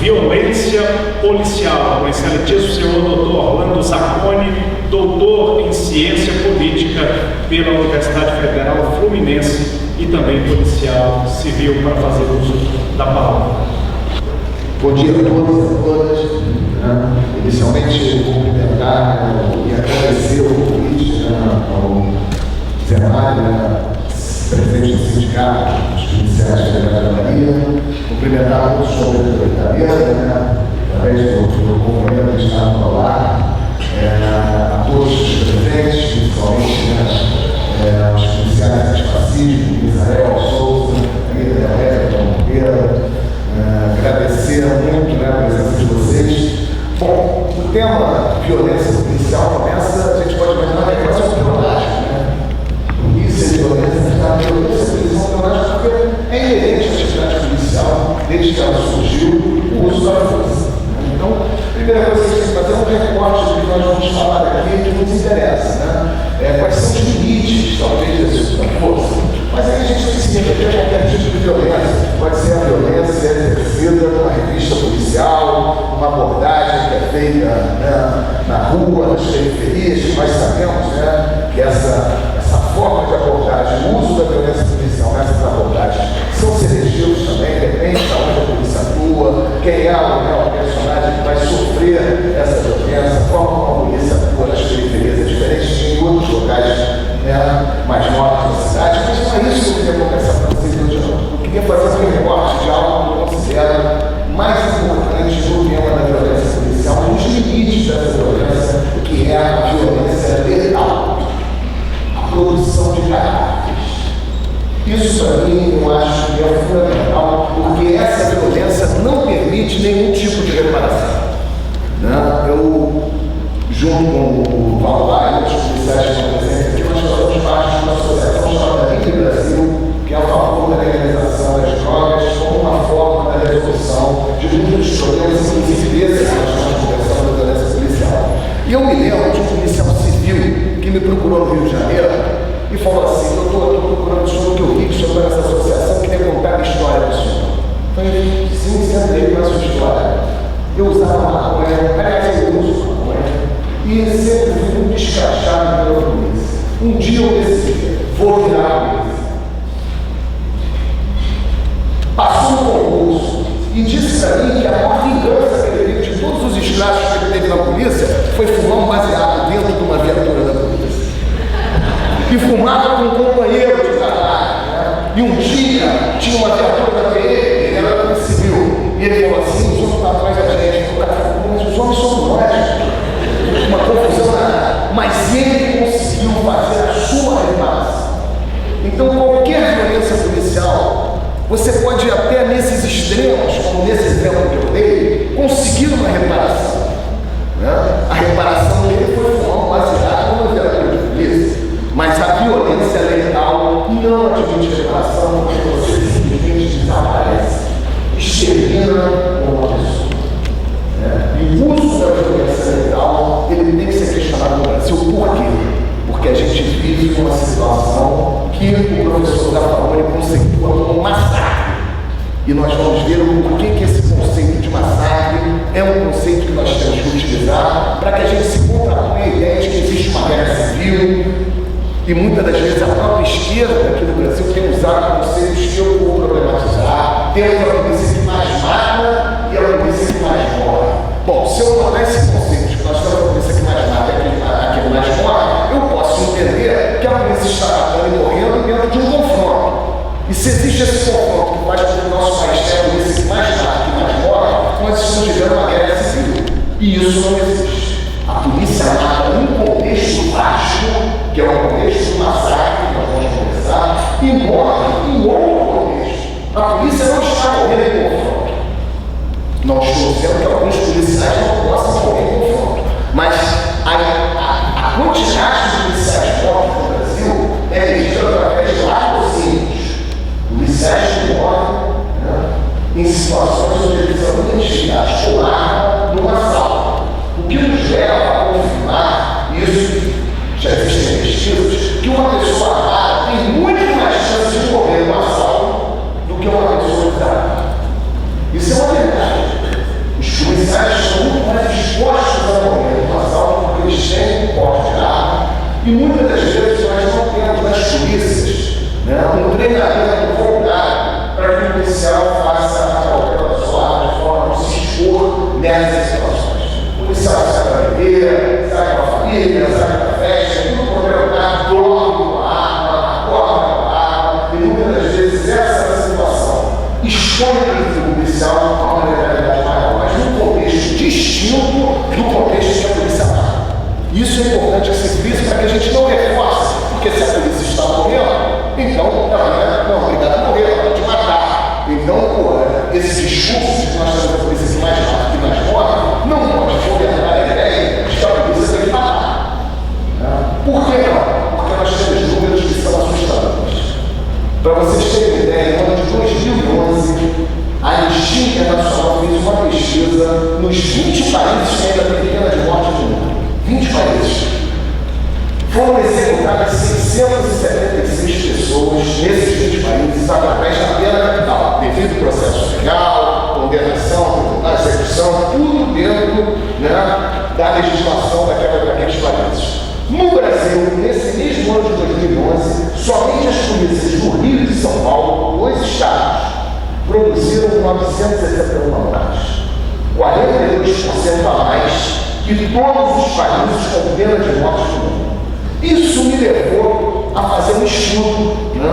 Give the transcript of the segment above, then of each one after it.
violência policial, com excelentíssimo senhor Dr. Orlando Zacconi, doutor em ciência política pela Universidade Federal Fluminense e também policial civil, para fazer uso da palavra. Bom dia a todos e a todas. Inicialmente, cumprimentar e agradecer o convite ao Zé Mário, presidente do Sindicato dos Policiais Federais da Bahia, cumprimentar todos os companheiros da mesa, através do companheiro que está no lar, a todos os presentes, principalmente os policiais antifascistas, Israel Souza, Aida Herrera, Monteiro. Agradecer muito a presença de vocês. Bom, o tema violência policial começa, a gente pode imaginar que é quase um pleonástico, né? Polícia e violência, a violência policial é um pleonástico porque é inerente à atividade policial, desde que ela surgiu, o uso da força. Então, a primeira coisa que a gente tem que fazer é um recorte do que nós vamos falar aqui, que nos interessa, né? Quais são os limites, talvez, desse uso da força. Mas aí a gente tem que se referir a qualquer tipo de violência. Pode ser a violência exercida numa revista policial, uma abordagem que é feita na rua, nas periferias, que nós sabemos que essa forma de abordagem, o uso da violência policial nessas abordagens são seletivos também, depende de onde a polícia atua, quem é o personagem que vai sofrer essa violência, a forma como a polícia atua nas periferias é diferente de em outros locais mais novos da cidade, mas não é isso que eu queria conversar com vocês hoje não. Eu queria fazer um recorte de algo que eu considero mais importante no tema da violência policial, nos limites dessa violência, que é a violência letal, a produção de caráteres. Isso para mim eu acho que é fundamental, porque essa violência não permite nenhum tipo de reparação. Eu, junto com o Valmar e os policiais que estão presentes aqui, nós fazemos parte de uma associação chamada Ligue Brasil, que é a favor da legalização das drogas como uma forma da resolução de muitos problemas, inclusive desses que nós estamos conversando da violência policial. E eu me lembro de um policial civil que me procurou no Rio de Janeiro e falou assim: eu estou procurando o senhor, que eu vi que o senhor está nessa associação, queria contar a história do senhor. Eu falei: sim, sempre com a sua história. Eu usava maconha, aliás, eu uso maconha, e sempre fui muito descrachado pela polícia. Um dia eu decidi, vou virar a polícia. Passou no concurso e disse para mim que a maior vingança que ele teve de todos os escrachos que ele teve na polícia foi fumar um baseado dentro de uma viatura da polícia. E fumava com um companheiro de trabalho. E um dia tinha uma viatura da PM, ele era polícia civil. E ele falou assim: os homens estão atrás da gente. Mas os homens somos nós. Uma confusão nada. Mas ele conseguiu fazer a sua reparação. Então, qualquer violência policial, você pode ir até nesses extremos, como nesse exemplo que eu dei, conseguir uma reparação. A reparação dele foi fumar um baseado numa viatura de polícia. Mas a violência letal não admite reparação, porque você simplesmente desaparece, extermina uma pessoa. E o uso da violência letal, ele tem que ser questionado no Brasil. Por quê? Porque a gente vive uma situação que o professor Zacconi conceitua como um massacre. E nós vamos ver o porquê que esse conceito de massacre é um conceito que nós temos que utilizar para que a gente se contraponha a ideia de que existe uma guerra civil. E muitas das vezes a própria esquerda aqui no Brasil tem usado conceitos que eu vou problematizar. Temos a polícia que mais mata e a polícia que mais morre. Bom, se eu botar esse conceito de que nós temos a polícia que mais mata e a que mais morre, eu posso entender que a polícia está matando e morrendo dentro de um confronto. E se existe esse confronto que faz com que o nosso país tenha a polícia que mais mata e que mais morre, nós estamos vivendo uma guerra civil. E isso não existe. A polícia mata num contexto vasto, que é o contexto do massacre que nós vamos conversar, e morre em outro contexto. A polícia não está morrendo em confronto. Não estou dizendo que alguns policiais não possam morrer em confronto, mas a quantidade de policiais mortos no Brasil é medida através de latrocínios. Policiais que morrem em situações onde eles são identificados com arma num assalto. O que nos leva a confirmar isso, já existem pesquisas, que uma pessoa armada tem muito mais chance de morrer no assalto do que uma pessoa desarmada. Isso é uma verdade. E muitas das vezes nós não temos nas polícias, né, um treinamento voltado para que o policial faça a qualquer da sua área de forma a se expor nessas situações. O policial sai para beber, sai com a família, sai para a festa, tudo por lugar, dorme com a arma, acorda com a arma, e muitas das vezes essa situação expõe o policial a uma legalidade maior, mas num contexto distinto do contexto que a polícia está. Isso é importante que se frise para que a gente não reforce, porque se a polícia está morrendo, então ela não é obrigada a morrer, ela pode matar. Então, esse discurso de que nós temos a polícia que mais mata que mais morre, não pode fomentar a ideia de que a polícia tem que matar. Por que não? Porque nós temos números que são assustadores. Para vocês terem ideia, no ano de 2011, a Anistia Internacional fez uma pesquisa nos 20 países que ainda têm pena de morte no mundo. 20 países. Foram executadas 676 pessoas nesses 20 países através da pena capital, devido ao processo legal, condenação, execução, tudo dentro, né, da legislação daqueles países. No Brasil, nesse mesmo ano de 2011, somente as polícias do Rio e de São Paulo, dois estados, produziram 961 mortes, 42% a mais que todos os países com pena de morte no mundo. Isso me levou a fazer um estudo, né,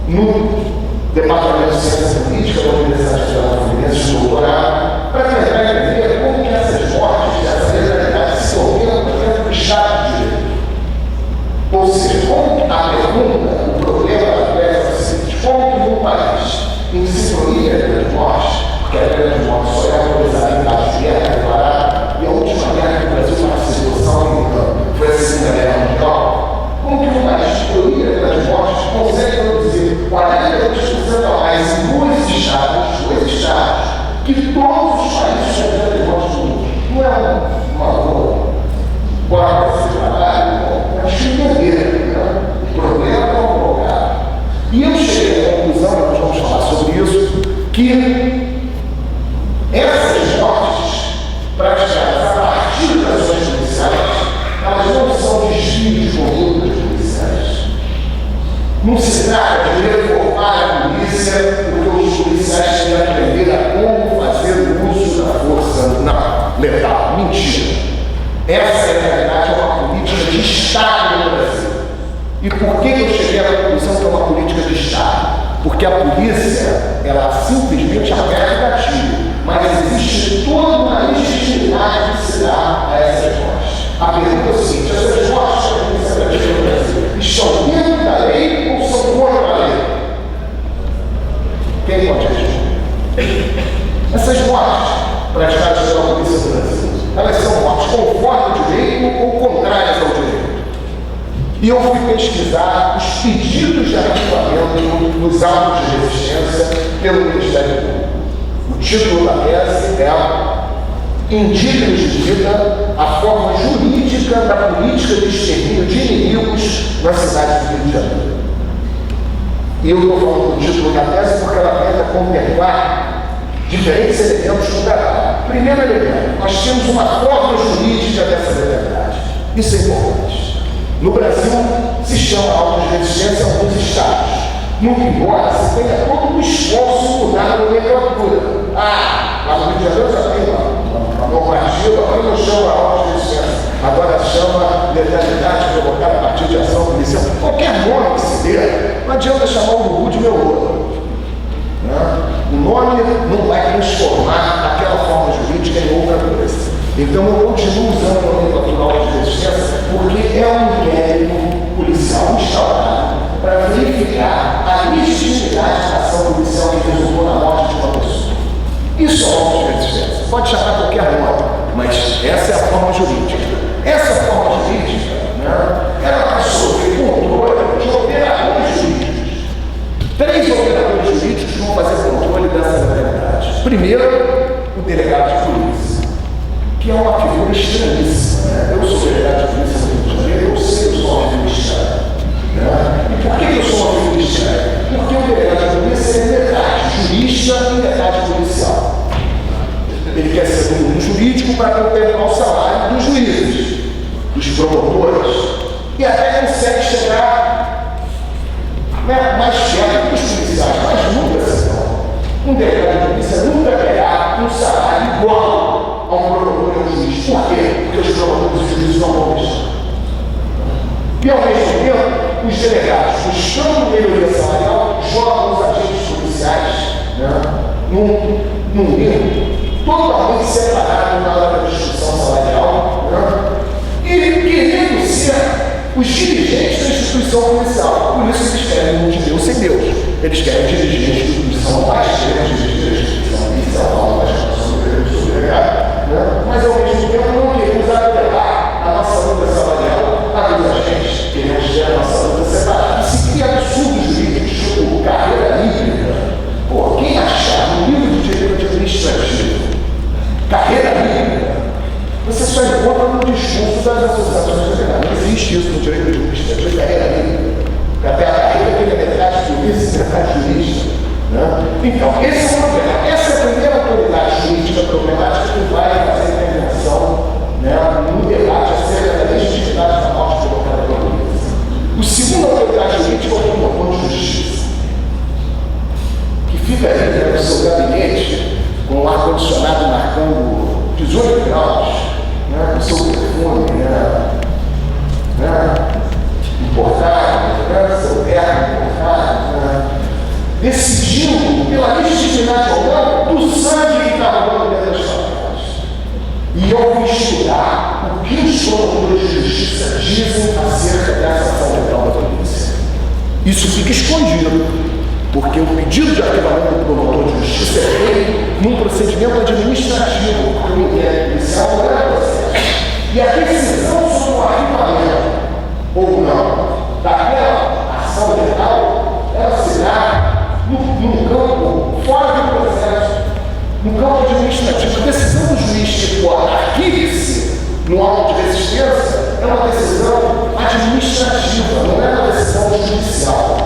no Departamento de Ciência Política da Universidade Federal Fluminense de doutorado, para tentar entender como que essas mortes, essas legalidades se tornam dentro do Estado de Direito. Ou seja, como a pergunta, o problema da peça é o seguinte: como que um país em que se proíbe a pena de morte, porque a pena de morte só é autorizada em casos de guerra declarada, e a última guerra que o Brasil participou, se não me engano, foi a Segunda Guerra Mundial, como que um país que proíbe a pena de morte consegue produzir 42% a mais em dois estados, que todos os países têm pena de morte no mundo? Não é uma boa guarda de trabalho, mas que entender, né? O problema é colocado. E eu cheguei à conclusão, nós vamos falar sobre isso, que essas mortes praticadas a partir das ações policiais, elas não são desvios de condutas policiais. Não se trata de reformar a polícia porque os policiais têm que aprender a como fazer o uso da força letal. Mentira. Essa é a realidade, é uma política de Estado no Brasil. E por que eu cheguei à conclusão que é uma política de Estado? Porque a polícia, ela simplesmente aperta o gatilho, mas existe toda uma legitimidade que se dá a essas mortes. A pergunta é o seguinte: essas mortes que a polícia pratica no Brasil estão dentro da lei ou são contra a lei? Quem pode responder? Essas mortes praticadas pela polícia do Brasil, elas são mortes conforme o direito ou contrárias ao direito? E eu fui pesquisar os pedidos de arquivamento nos autos de resistência pelo Ministério Público. O título da tese é Indígenas de Vida, a forma jurídica da política de extermínio de inimigos na cidade do Rio de Janeiro. E eu estou falando do título da tese porque ela tenta contemplar diferentes elementos do trabalho. Primeiro elemento, nós temos uma forma jurídica dessa liberdade. Isso é importante. No Brasil, se chama autos de resistência em alguns estados. Muito embora se tenha todo um esforço mudar na nomenclatura. Lá no Rio de Janeiro já tem uma normativa, agora não chama autos de resistência, agora chama legalidade provocada a partir de ação policial. Qualquer nome que se dê, não adianta chamar o Gugu de meu outro. O nome não vai transformar aquela forma jurídica em outra coisa. Então eu continuo usando a nomenclatura autos de resistência porque é um inquérito policial instaurado para verificar a legitimidade da ação policial que resultou na morte de uma pessoa. Isso é autos de resistência. Pode chamar qualquer nome, mas essa é a forma jurídica. Essa forma jurídica, ela vai sofrer controle de operadores jurídicos. 3 operadores jurídicos vão fazer controle dessa legalidade. Primeiro, o delegado de polícia, que é uma figura estranhíssima. Eu sou delegado de polícia no Rio de Janeiro, eu sei que eu sou uma figura estranha. E por que eu sou uma figura estranha? Porque o delegado de polícia é metade jurista e metade policial. Ele quer ser um jurídico para contemplar o salário dos juízes, dos promotores, e até consegue chegar, né, mais perto dos policiais, mas nunca será. Um delegado de polícia nunca terá um salário igual a um promotor e um juiz. Por quê? Porque os promotores e os juízes não vão deixar. E ao mesmo tempo, os delegados, buscando melhoria salarial, jogam os agentes policiais, né, num limbo totalmente separado na hora da discussão salarial, né, e querendo ser os dirigentes da instituição policial. Por isso eles querem um de Deus sem Deus. Eles querem dirigir a instituição mais dirigir a instituição policial, mais do delegado, né, mas ao mesmo tempo não queremos apelar a nossa luta salarial a dos agentes. Queremos ter a nossa luta separada. E se cria absurdos jurídicos, tipo carreira híbrida. Pô, quem achar no livro de direito administrativo carreira híbrida, você só encontra no discurso das associações de delegados. Não existe isso no direito administrativo de carreira híbrida. Até a carreira que ele é metade polícia, metade jurista. Né? Então, esse é o problema. Essa é a primeira autoridade jurídica problemática que vai fazer a intervenção, né, no debate acerca da legitimidade da morte provocada pela polícia. O segundo autoridade jurídica é o promotor de justiça, que fica ali, né, no seu gabinete, com o ar-condicionado marcando 18 graus, né, com o seu perfume, importado, né, seu terno importado, né, decidindo pela legitimidade ou não do sangue que está rolando dentro das favelas. E eu vou estudar o que os promotores de justiça dizem acerca dessa ação legal da polícia. Isso fica escondido, porque o pedido de arquivamento do promotor de justiça é feito num procedimento administrativo, porque o inquérito policial não é processo. E a decisão sobre o arquivamento ou não daquela ação legal, ela se dá num campo fora do processo, no campo administrativo. A decisão do juiz que arquive-se no auto de resistência é uma decisão administrativa, não é uma decisão judicial.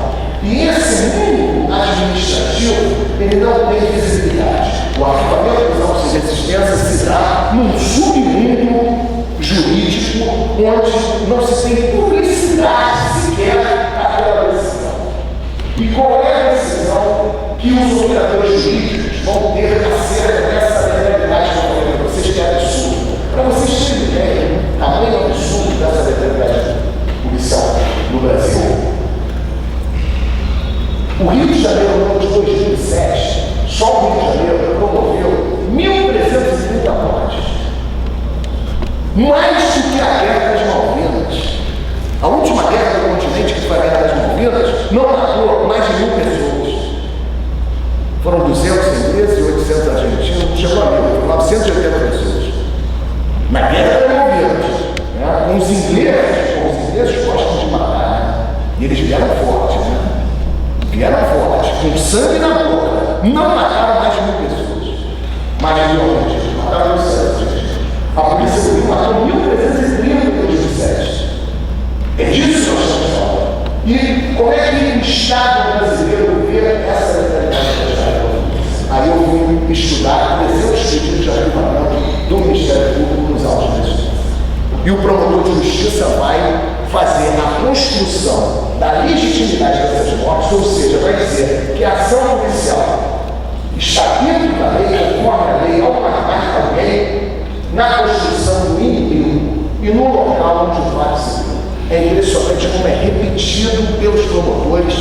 E esse mundo administrativo, ele não tem visibilidade. O arquivamento dos autos de resistência se dá num submundo jurídico onde não se tem publicidade sequer daquela decisão. E qual é a decisão que os operadores jurídicos vão ter acerca dessa legalidade que eu falei para vocês, que é absurdo? Para vocês terem ideia, tamanho absurdo dessa legalidade policial no Brasil, o Rio de Janeiro, no ano de 2007, só o Rio de Janeiro promoveu 1.330 mortes. Mais do que a Guerra das Malvinas. A última guerra do continente, que foi a Guerra das Malvinas, não matou mais de 1.000 pessoas. Foram 200 ingleses e 800 argentinos, chegou a 1.000, 980 pessoas. Na Guerra das Malvinas, né? Os ingleses gostam de matar, né? E eles vieram forte, né? Vieram forte, com sangue na boca. Não mataram mais de 1.000 pessoas. Mais de 1.000, mataram 1.700. A polícia do Rio matou 1.330 em 2007. É disso que nós estamos falando. E como é que o Estado brasileiro vê essa legalidade da polícia? Aí eu fui estudar 300 pedidos de arquivamento do Ministério Público nos autos de resistência. E o promotor de justiça vai fazer a construção da legitimidade dessas mortes, ou seja, vai dizer que a ação policial está dentro da lei, conforme a lei, ao matar alguém, na construção do inimigo e no local onde o fato se deu. É impressionante como é repetido pelos promotores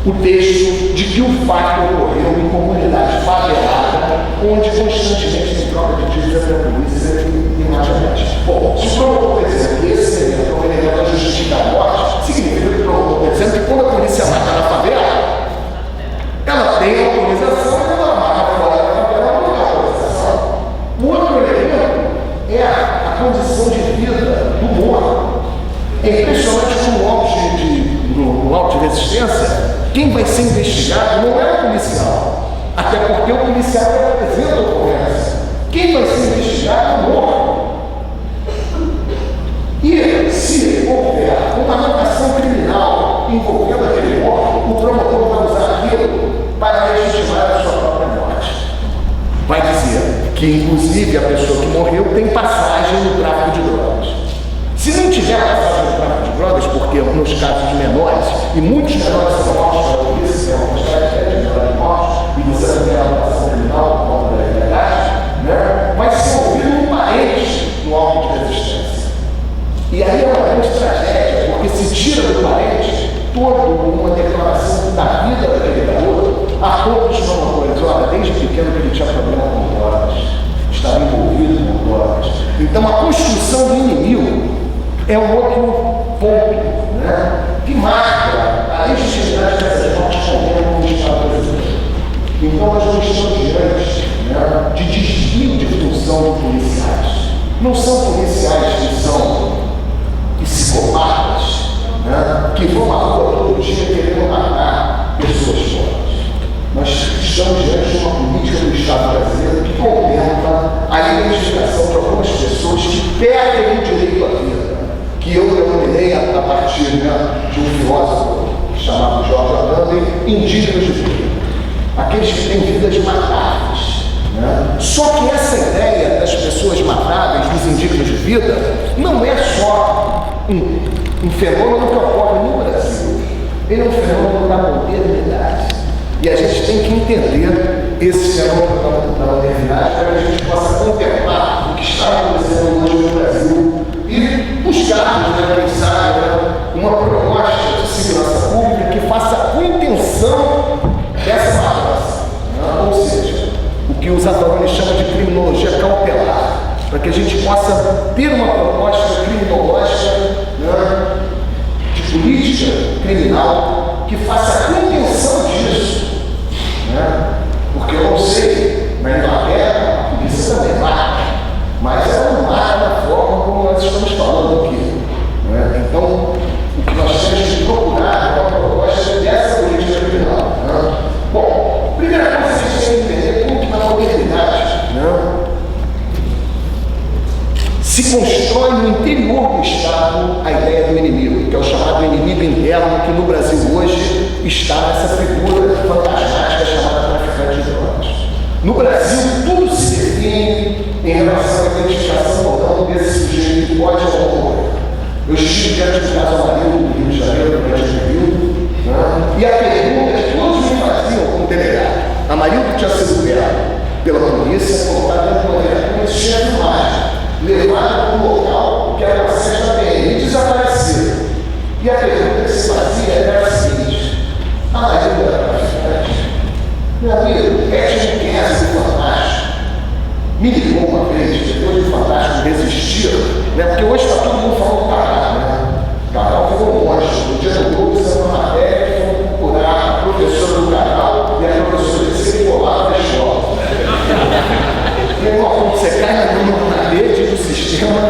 o texto de que o fato ocorreu em comunidade favelada, onde constantemente tem troca de tiros entre a polícia e imediatamente. Bom, se o promotor, por exemplo, esse elemento é um elemento da justiça da morte, significa que o promotor, por exemplo, que quando a polícia mata na favela, ela tem autorização e ela mata fora da favela, não tem autorização. O outro elemento é a condição de vida do morto. É impressionante como no auto de resistência, quem vai ser investigado não é o policial, até porque o policial representa a ocorrência. Quem vai ser investigado é o morto. E se houver uma anotação criminal envolvendo aquele morto, o promotor vai usar aquilo para legitimar a sua própria morte. Vai dizer que, inclusive, a pessoa que morreu tem passagem no tráfico de drogas. Se não tiver passagem de tráfico de drogas, porque nos casos de menores, e muitos menores são mortos pela polícia, é uma tragédia de mortos, e você não tem a ação criminal por conta da ilegalidade, né? Vai ser ouvido um parente no auto de resistência. E aí é uma grande tragédia, porque se tira do parente toda uma declaração da vida daquele garoto, a ponto de uma coisa, olha, desde pequeno que ele tinha problema com drogas, estava envolvido com drogas. Então a construção do inimigo é um outro ponto, né, que marca a legitimidade dessas mortes como o Estado brasileiro. Então nós não estamos diante, né, de desvio de função de policiais. Não são policiais que são psicopatas, né, que vão à rua todo dia querendo matar pessoas fortes. Nós estamos diante de uma política do Estado brasileiro que contempla a identificação de algumas pessoas que perdem o direito à vida, que eu denominei a partir, né, de um filósofo chamado Jorge Agamben, indígenas de vida. Aqueles que têm vidas matáveis. Né? Só que essa ideia das pessoas matáveis, dos indígenas de vida, não é só um fenômeno que ocorre no Brasil. Ele é um fenômeno da modernidade. E a gente tem que entender esse fenômeno da modernidade para que a gente possa contemplar o que está acontecendo hoje no Brasil e buscarmos, né, quem sabe, uma proposta de segurança pública que faça a intenção dessa matança. Né? Ou seja, o que os atores chamam de criminologia cautelar, para que a gente possa ter uma proposta criminológica, né, de política criminal que faça a intenção disso. Né? Porque eu não sei, na Inglaterra, a polícia também mata, mas ela não mata da forma como nós estamos falando aqui. Né? Então, o que nós temos que procurar é uma proposta dessa política criminal. Né? Bom, primeira coisa que a gente tem que entender como que na modernidade, né, se constrói no interior do Estado a ideia do inimigo, que é o chamado inimigo interno, que no Brasil hoje está nessa figura fantástica chamada traficante de drogas. No Brasil, tudo se define em relação à identificação ou não desse sujeito que pode ou não morrer. Eu estive diante do caso Amarildo, do Rio de Janeiro, durante o período, né? E a pergunta que todos me faziam como delegado: Amarildo tinha sido pego pela polícia, colocado dentro de uma viatura cheia de imagem, levado para um local que era uma sede da PM e desaparecido. E a pergunta que se fazia era a seguinte: Amarildo era traficante? Meu amigo, Edson Kessler do Fantástico me ligou uma vez, depois do Fantástico resistir, né? Porque hoje está todo mundo falando do Cabral, né? Cabral ficou um monstro. No dia do Globo, isso é uma matéria que foi procurar a professora do Cabral e a professora disse que colava na escola. E aí, quando você cai na rede do sistema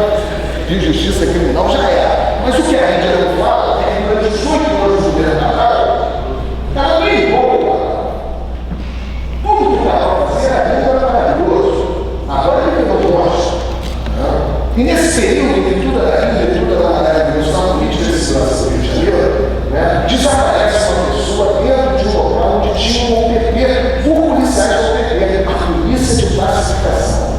de justiça criminal, já é. Mas o que a mídia não fala é que durante 18 anos do governo Cabral, ela nem ligou. Tudo que o Cabral fazia era maravilhoso. Agora ele não gosta. E nesse período em que tudo era lindo, tudo era revolução política de segurança do Rio de Janeiro, né, desaparece uma pessoa dentro de um local onde tinha um OPP por policiais do OPP, a polícia de classificação.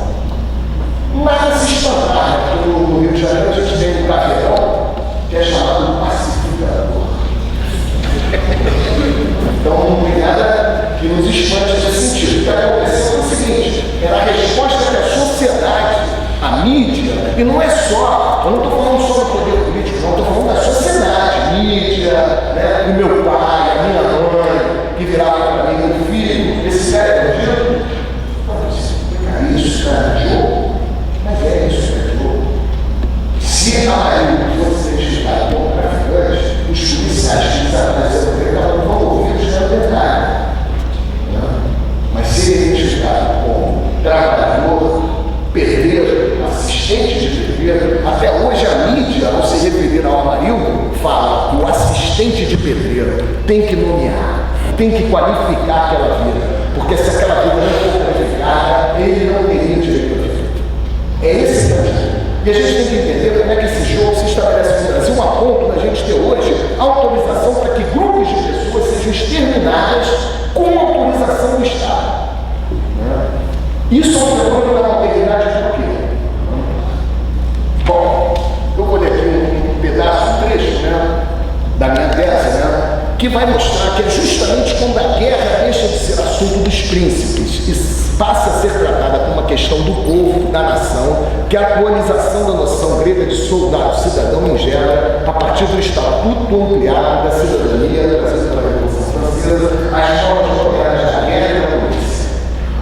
Nada se espantar, porque no Rio de Janeiro a gente tem um cafeirão que é chamado pacificador. Então não tem nada que nos espante nesse sentido. O que aconteceu é o seguinte: era a resposta que a sociedade, a mídia, e não é só, eu não estou falando só do poder político, não, estou falando da sociedade, mídia, né, o meu pai, a minha mãe, que virava para mim, meu filho, esse cara é bandido. Isso, cara, é jogo? Mas é isso, é jogo. Se a Marília fosse identificada como traficante, os policiais que desapareceram dele estavam envolvidos na verdade. Mas se ele é identificado como trabalhador, pedreiro, assistente de pedreiro, até hoje a mídia, ao se referir ao Amarildo, fala que o assistente de pedreiro tem que nomear, tem que qualificar aquela vida, porque se aquela vida não for qualificada, ele não teria direito à vida. É esse que é o jogo. E a gente tem que entender como é que esse jogo se estabelece no Brasil, a ponto da gente ter hoje autorização para que grupos de pessoas sejam exterminadas com autorização do Estado. Isso é um fenômeno da modernidade do quê? Bom, eu vou ler aqui que vai mostrar que é justamente quando a guerra deixa de ser assunto dos príncipes e passa a ser tratada como uma questão do povo, da nação, que a atualização da noção grega de soldado, cidadão ingera, a partir do estatuto ampliado da cidadania trazida pela Revolução Francesa, as normas modernas da guerra e da polícia.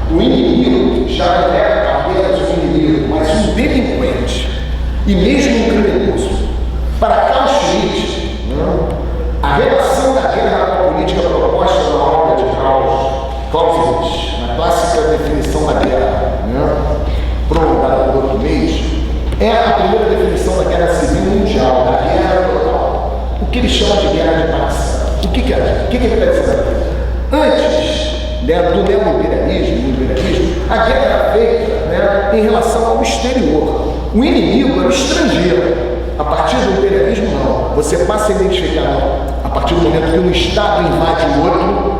O inimigo já não é apenas um inimigo, mas um delinquente, e mesmo um criminoso. Para Carl Schmitt, a relação da guerra com a política proposta na obra de Clausewitz, na clássica definição da guerra, prolongada por outro mês, é a primeira definição da guerra civil mundial, da guerra total. O que ele chama de guerra de partição. O que é? O que ele está dizendo aqui? Antes do neoliberalismo, a guerra era feita em relação ao exterior. O inimigo era o estrangeiro. A partir do imperialismo, não. Você passa a identificar, a partir do momento que um Estado invade o outro,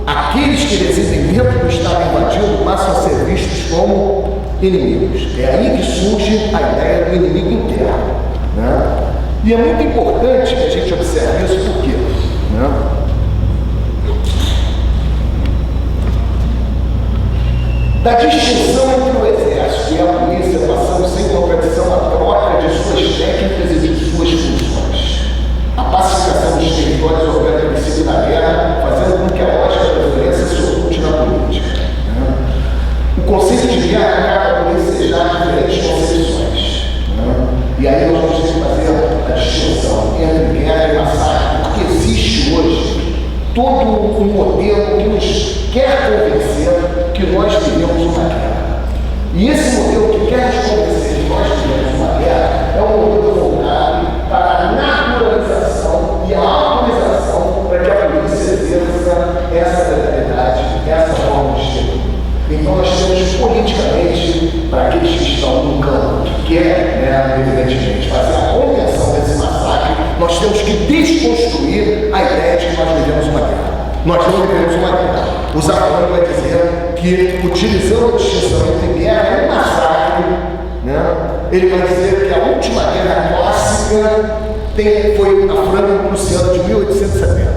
aqueles que residem dentro do Estado invadido passam a ser vistos como inimigos. É aí que surge a ideia do inimigo interno. E é muito importante que a gente observe isso, por quê? Da distinção entre o exército e a polícia, passando sem contradição a troca de suas técnicas e de suas funções. A pacificação dos territórios opera o princípio da guerra, fazendo com que a lógica da violência se oculte na política. O conceito de guerra acaba por ensejar diferentes concepções. E aí nós vamos ter que fazer a distinção entre guerra e massacre, porque existe hoje todo um modelo que nos quer convencer que nós vivemos uma guerra. E esse modelo que quer nos convencer que nós vivemos uma guerra é um modelo voltado para a naturalização e a autorização para que a polícia exerça essa legalidade, essa forma de extermínio. Então nós temos politicamente, para aqueles que estão no campo, que quer, evidentemente, fazer a convenção desse massacre, nós temos que desconstruir a ideia de que nós vivemos uma guerra. Nós não vivemos uma guerra. O Zaffoni vai dizer que, utilizando a distinção entre guerra e massacre, ele vai dizer que a última guerra clássica foi a Franco-Prussiana de 1870,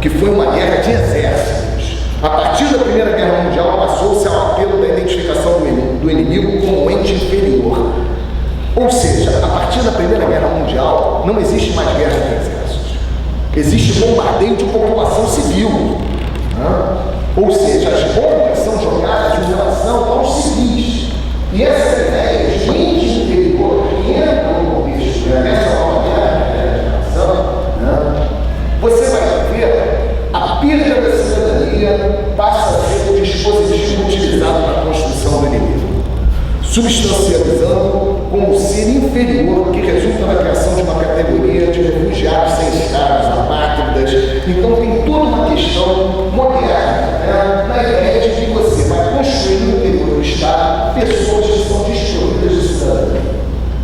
que foi uma guerra de exércitos. A partir da Primeira Guerra Mundial, passou-se ao apelo da identificação do inimigo como um ente inferior. Ou seja, a partir da Primeira Guerra Mundial, não existe mais guerra de exércitos. Existe bombardeio de população civil. Ou seja, as bombas são jogadas em relação aos civis. E essa ideia de ente interior que entra no contexto dessa nova guerra de geração, você vai ver a perda da cidadania passa a ser o dispositivo utilizado para a construção do inimigo, substancializando como ser inferior, que resulta na criação de uma categoria de refugiados sem estados, apátridas. Então tem toda uma questão moderna, na ideia de que você vai construir no interior do Estado pessoas que são desprovidas de cidadania.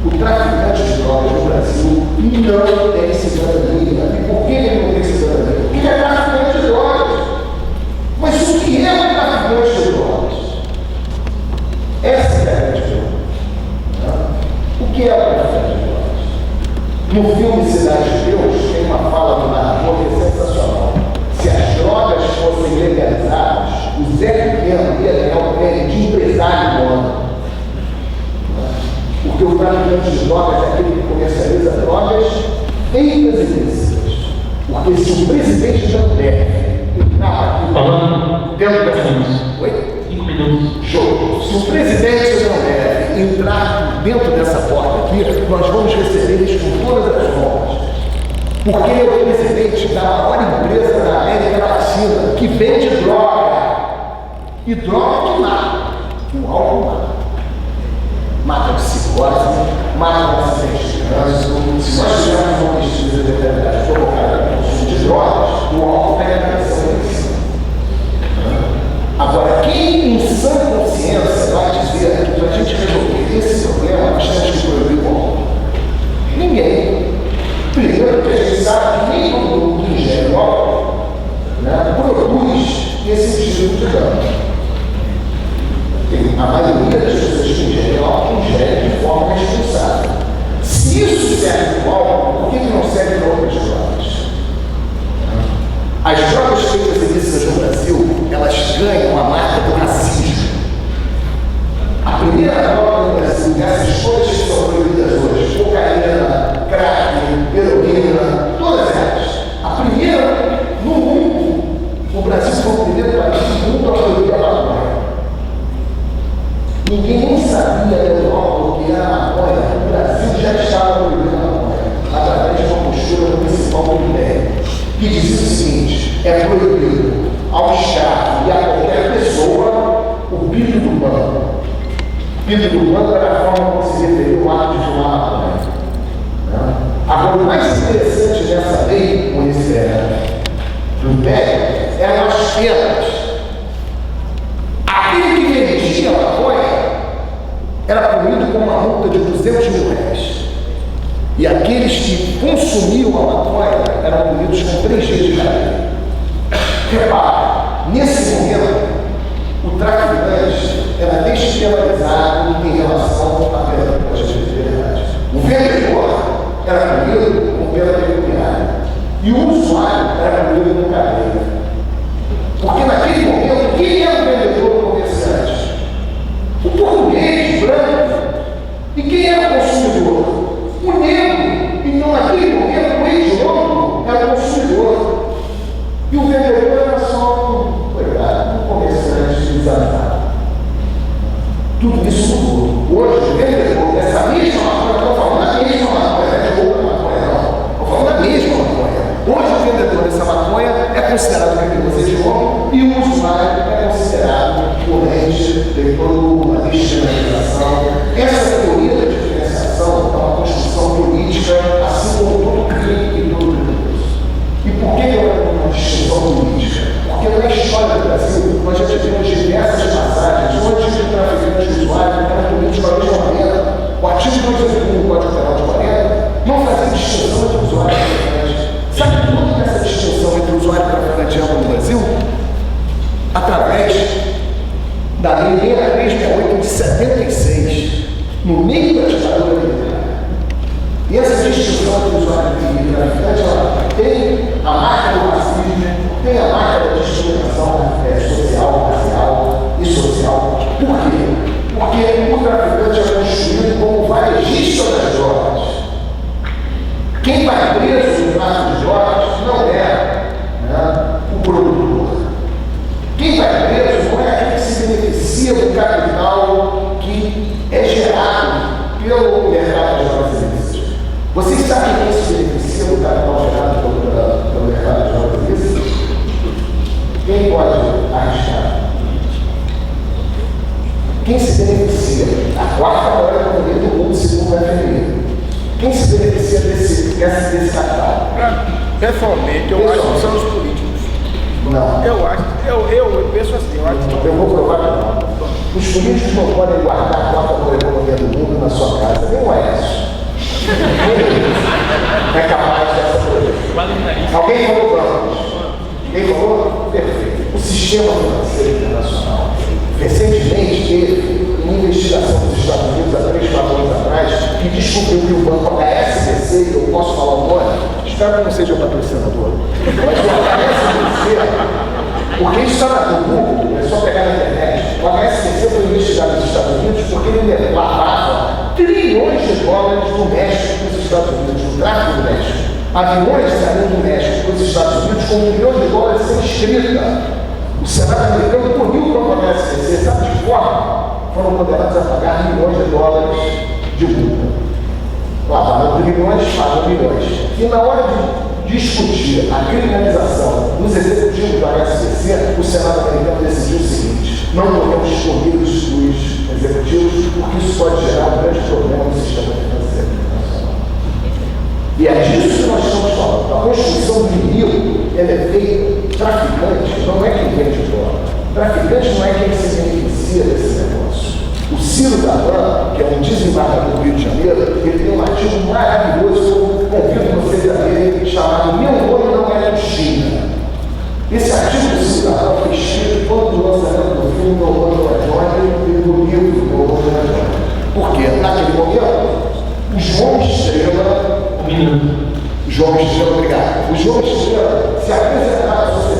O traficante de drogas no Brasil não tem cidadania. E por que ele não tem cidadania? Porque ele é traficante de drogas. Mas o que é um traficante de drogas? Essa é a grande pergunta. O que é o traficante de drogas? No filme Cidade de Deus, tem uma fala do narrador que é sensacional. Se as drogas fossem legalizadas, o Zé Pequeno ia ganhar o prêmio de empresário do ano. Porque o traficante de drogas é aquele que comercializa drogas feitas e ilícitas. Porque se o presidente não deve entrar aqui dentro dessa... Oi? 5 minutos. Show. Se o presidente não deve entrar dentro dessa porta aqui, nós vamos receber eles com todas as formas. Porque ele é o presidente da maior empresa da América Latina que vende droga. E droga que mata. O álcool mata. Mata de psicose, mata de acidente de trânsito. Se nós tivermos uma pesquisa determinada provocada pelo consumo de drogas, o álcool pega a pressão em cima. Agora, quem em sã consciência vai dizer que para a gente resolver esse problema, nós temos que proibir o álcool? Ninguém. Primeiro, porque a gente sabe que nem todo mundo que ingere álcool produz esse tipo de dano. A maioria das pessoas que ingerem álcool ingerem de forma responsável. Se isso serve para o álcool, por que não serve para outras drogas? As drogas feitas ilícitas no Brasil, elas ganham a marca do racismo. A primeira droga no Brasil, dessas todas que são proibidas hoje, cocaína, crack, heroína, todas elas. A primeira no mundo, o Brasil foi o primeiro país do mundo a proibir a maconha. Ninguém nem sabia na Europa o que era a maconha. O Brasil já estava proibindo a maconha, através de uma postura municipal do Minério, que dizia o seguinte: é proibido ao Estado e a qualquer pessoa o pito do banco. Pito do banco era a forma como se referia o ato de fumar maconha. Agora, o mais interessante dessa lei, com esse do Império, eram as penas. Aquele que vendia maconha era punido com uma multa de 200 mil reais. E aqueles que consumiam a maconha eram punidos com 3 dias de cadeia. Repare, nesse momento, o traficante era despenalizado em relação à pena de liberdade. O vendedor era punido com pena pecuniária. E o usuário era punido com cadeia. Porque naquele momento, quem era o vendedor ou comerciante? O português branco. E quem era o consumidor? O negro. Então, naquele momento, o hediondo era o consumidor. E o vendedor era só um comerciante desavisado. Tudo isso mudou. Hoje, o vendedor dessa mesma maconha, não estou falando da mesma maconha, não é de outra maconha, não. Estou falando da mesma maconha. Hoje, o vendedor dessa maconha é considerado criminoso hediondo e o usuário é considerado corrente de toda a despenalização. Essa teoria da diferenciação é uma construção política, assim como todo crime e todo criminoso. E por que é uma distinção política? Porque na história do Brasil, nós já tivemos diversas passagens onde o traficante e o usuário eram punidos com a mesma maneira. O artigo 281 do Código Penal de 40 não fazia distinção entre usuário e traficante. Sabe tudo dessa distinção entre usuário e traficante ampla no Brasil? Através da Lei 6368 de 76, no meio da ditadura militar. E essa distinção entre usuário e traficante, ela tem a marca do racismo, tem a marca da discriminação social, racial e social. Por quê? Porque o traficante é constituído como varejista das drogas. Quem vai preso no tráfico de drogas não é o produtor. Quem vai preso não é aquele que se beneficia do capital que é gerado pelo mercado de drogas ilícitas. Vocês sabem quem se beneficia do capital gerado pelo mercado de drogas ilícitas? Quem pode arriscar? Quem se beneficia? A quarta maior economia do mundo, segundo o FMI. Quem se beneficia desse capital? Pessoalmente, eu acho que são os políticos. Não. Eu penso assim, eu acho que Eu vou provar que não. Os políticos não podem guardar a quarta maior economia do mundo na sua casa, nem o Aécio. É capaz dessa coisa. Alguém falou bancos? Quem falou? Perfeito. O sistema financeiro internacional. Recentemente teve uma investigação dos Estados Unidos, há 3, 4 anos atrás, que descobriu que o banco HSBC, eu posso falar o nome, espero que não seja o patrocinador, mas o HSBC, porque isso está no Google, é só pegar na internet, o HSBC foi investigado nos Estados Unidos porque ele lavava trilhões de dólares do México para os Estados Unidos, no tráfico do México. Aviões saíram do México para os Estados Unidos com trilhões de dólares sem escrita. O Senado americano puniu o próprio HSBC, sabe de forma? Foram condenados a pagar milhões de dólares de multa. Lavaram trilhões, pagam milhões. E na hora de discutir a criminalização dos executivos do HSBC, o Senado americano decidiu o seguinte: não podemos excluir os executivos, porque isso pode gerar um grande problema no sistema financeiro internacional. E é disso que nós estamos falando. A construção do inimigo, ela é feita. Traficante não é quem vende droga. Traficante não é quem se beneficia desse negócio. O Ciro Davan, que é um desembargador do Rio de Janeiro, ele tem um artigo maravilhoso, convido vocês a lerem, chamado Meu Nome Não É China. Esse artigo do Ciro Davan foi escrito quando o lançamento do filme Meu Nome Não É Johnny e do livro Meu Nome Não É Johnny. Porque naquele momento, o João Estrela, obrigado. O João Estrela se apresentava à sociedade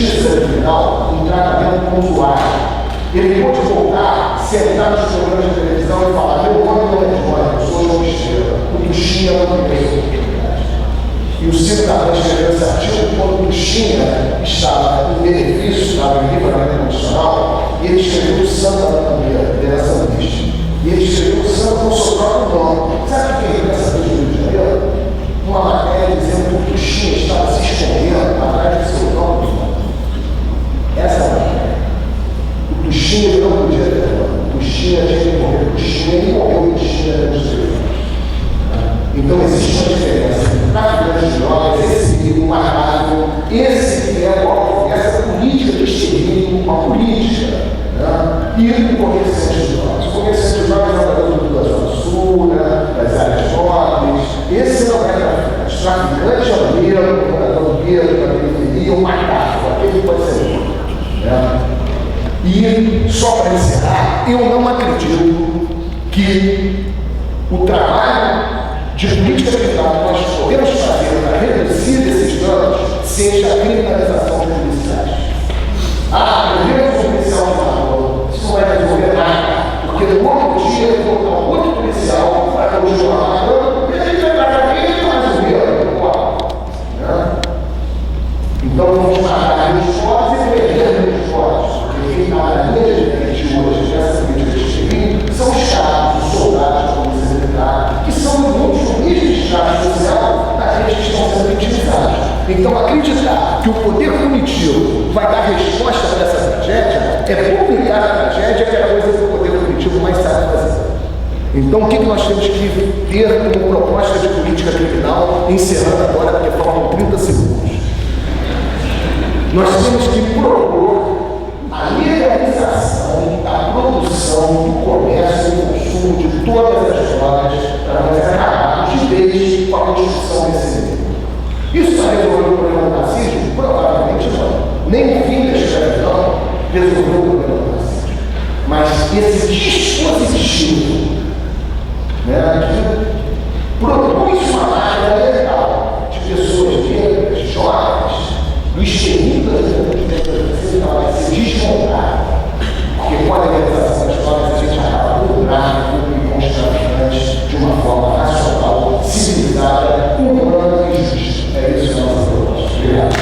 justiça criminal um tratamento consular. Ele pode voltar, sentar nos programas de televisão e falar: meu nome não é João, eu sou João Estrela, o Tuxinha não tem oportunidade. E o Ciro Carvalho escreveu esse artigo quando o Tuxinha estava em benefício, estava em livramento condicional, e ele escreveu o samba da bandeira, dessa sambista. E ele escreveu o samba com o seu próprio nome. Sabe quem é essa vez do Rio de Janeiro? Uma matéria dizendo que o Tuxinha estava se escondendo atrás do seu nome. Essa matéria. O Tuxinha não podia ter nome. O Tuxinha tinha que morrer. O Tuxinha ele morreu, o Tuxinha era de Então existe uma diferença entre traficante de drogas, esse perigo marcado, esse que é essa política de extermínio, uma política, né? E o comerciante de drogas. O comerciante de drogas é um produto da Zona Sul, né? Das áreas nobres. Esse não é traficante. Traficante é o negro, o morador da periferia, o macaco, aquele que pode ser negro, né? E, só para encerrar, eu não acredito que o trabalho de política criminal que nós podemos fazer para reduzir esses danos seja a criminalização dos policiais. Prendemos o policial de valor, isso não vai resolver nada, porque no outro dia eu vou botar um outro policial para continuar matando, ele vai pagar quem faz o dinheiro. Então vamos matar os fortes e perder os fortes, porque quem está na linha de frente hoje dessa política de extermínio são os caras, os soldados da polícia militar, que são muitos de estrato social daqueles que estão sendo vitimizados. Então, acreditar que o poder punitivo vai dar resposta para essa tragédia é publicar a tragédia, que é a coisa que o poder punitivo mais sabe fazer. Então, o que nós temos que ter como proposta de política criminal, encerrando agora, porque faltam 30 segundos? Nós temos que propor a legalização da produção, do comércio e do consumo de todas as drogas para nós acabarmos de vez com a constituição desse livro. Isso vai resolver o problema do racismo? Provavelmente não. Nem o fim da escravidão resolveu o problema do racismo. Mas esse dispositivo, né, que produz uma máquina legal de pessoas negras, jovens, do extermínio das juventudes, ela vai ser desmontada. Porque com a legalização das drogas a gente acaba com o tráfico e com os traficantes de uma forma racional, civilizada, humana e justa. É isso que nós proposta. Obrigado.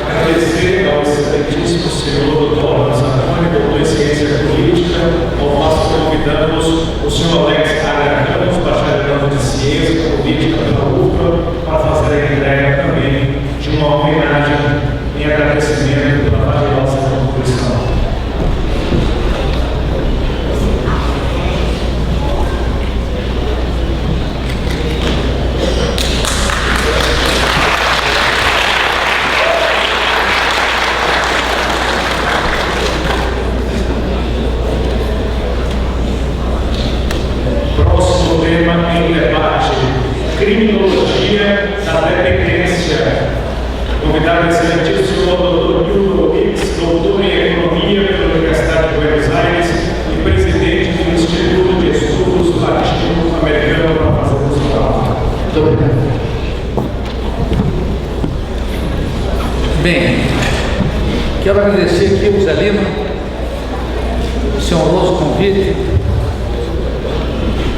Agradecer ao excelentíssimo senhor Dr. Antônio, doutor em ciência política, nós convidamos o senhor Alex Ramos, bacharelando de ciência política pela UFRA, para fazer a entrega também de uma homenagem em agradecimento pela valiosa contribuição. Em debate, criminologia da dependência. Convidado o excelentíssimo doutor Nilton Hicks, doutor em economia pela Universidade de Buenos Aires e presidente do Instituto de Estudos Latino-Americano, para fazer o seu trabalho. Muito obrigado. Bem, quero agradecer aqui ao Zé Lima, esse honroso convite,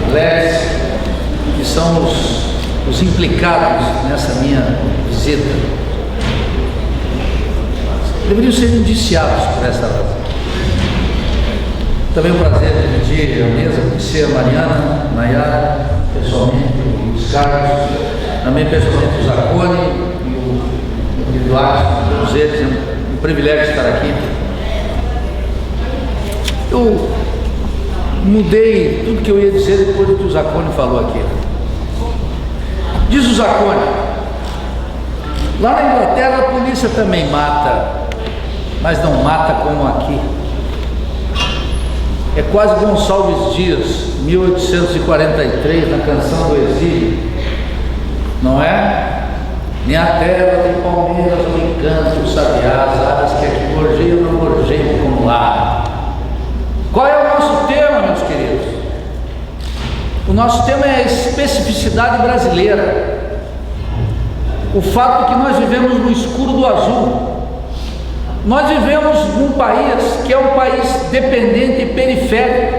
Alex, que são os implicados nessa minha visita. Deveriam ser indiciados por essa razão. Também o prazer de dividir a mesa, conhecer a Mariana, Nayara, pessoalmente, os Carlos, também pessoalmente o Zacone e o Eduardo, todos eles, é um privilégio estar aqui. Eu mudei tudo que eu ia dizer depois do que o Zacone falou aqui. Diz o Zacone, lá na Inglaterra a polícia também mata, mas não mata como aqui. É quase Gonçalves Dias, 1843, na Canção do Exílio, não é? Nem a terra tem palmeiras no encanto, o sabiá, as aves que aqui gorjeiam não gorjeiam como lá. Qual é o nosso tema, meus queridos? nosso tema é a especificidade brasileira. O fato que nós vivemos no escuro do azul. Nós vivemos num país que é um país dependente e periférico,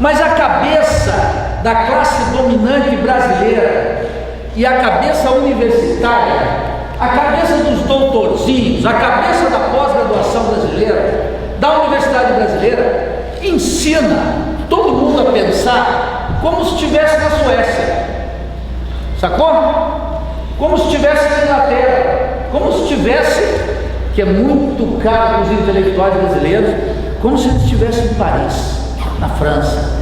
mas a cabeça da classe dominante brasileira e a cabeça universitária, a cabeça dos doutorzinhos, a cabeça da pós-graduação brasileira, da universidade brasileira, ensina todo mundo a pensar como se estivesse na Suécia, sacou? Como se estivesse na Inglaterra, como se estivesse, que é muito caro para os intelectuais brasileiros, como se estivesse em Paris, na França.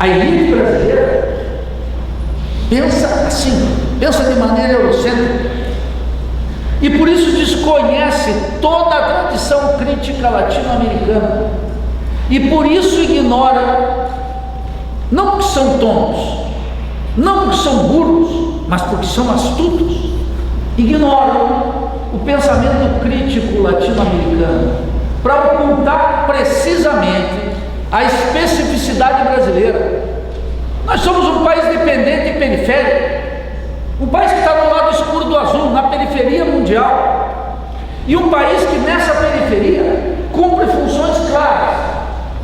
A elite brasileira pensa assim, pensa de maneira eurocêntrica, e por isso desconhece toda a tradição crítica latino-americana, e por isso ignora, não porque são tontos, não porque são burros, mas porque são astutos, ignoram o pensamento crítico latino-americano para ocultar precisamente a especificidade brasileira. Nós somos um país dependente e periférico, um país que está no lado escuro do azul, na periferia mundial, e um país que nessa periferia cumpre funções claras.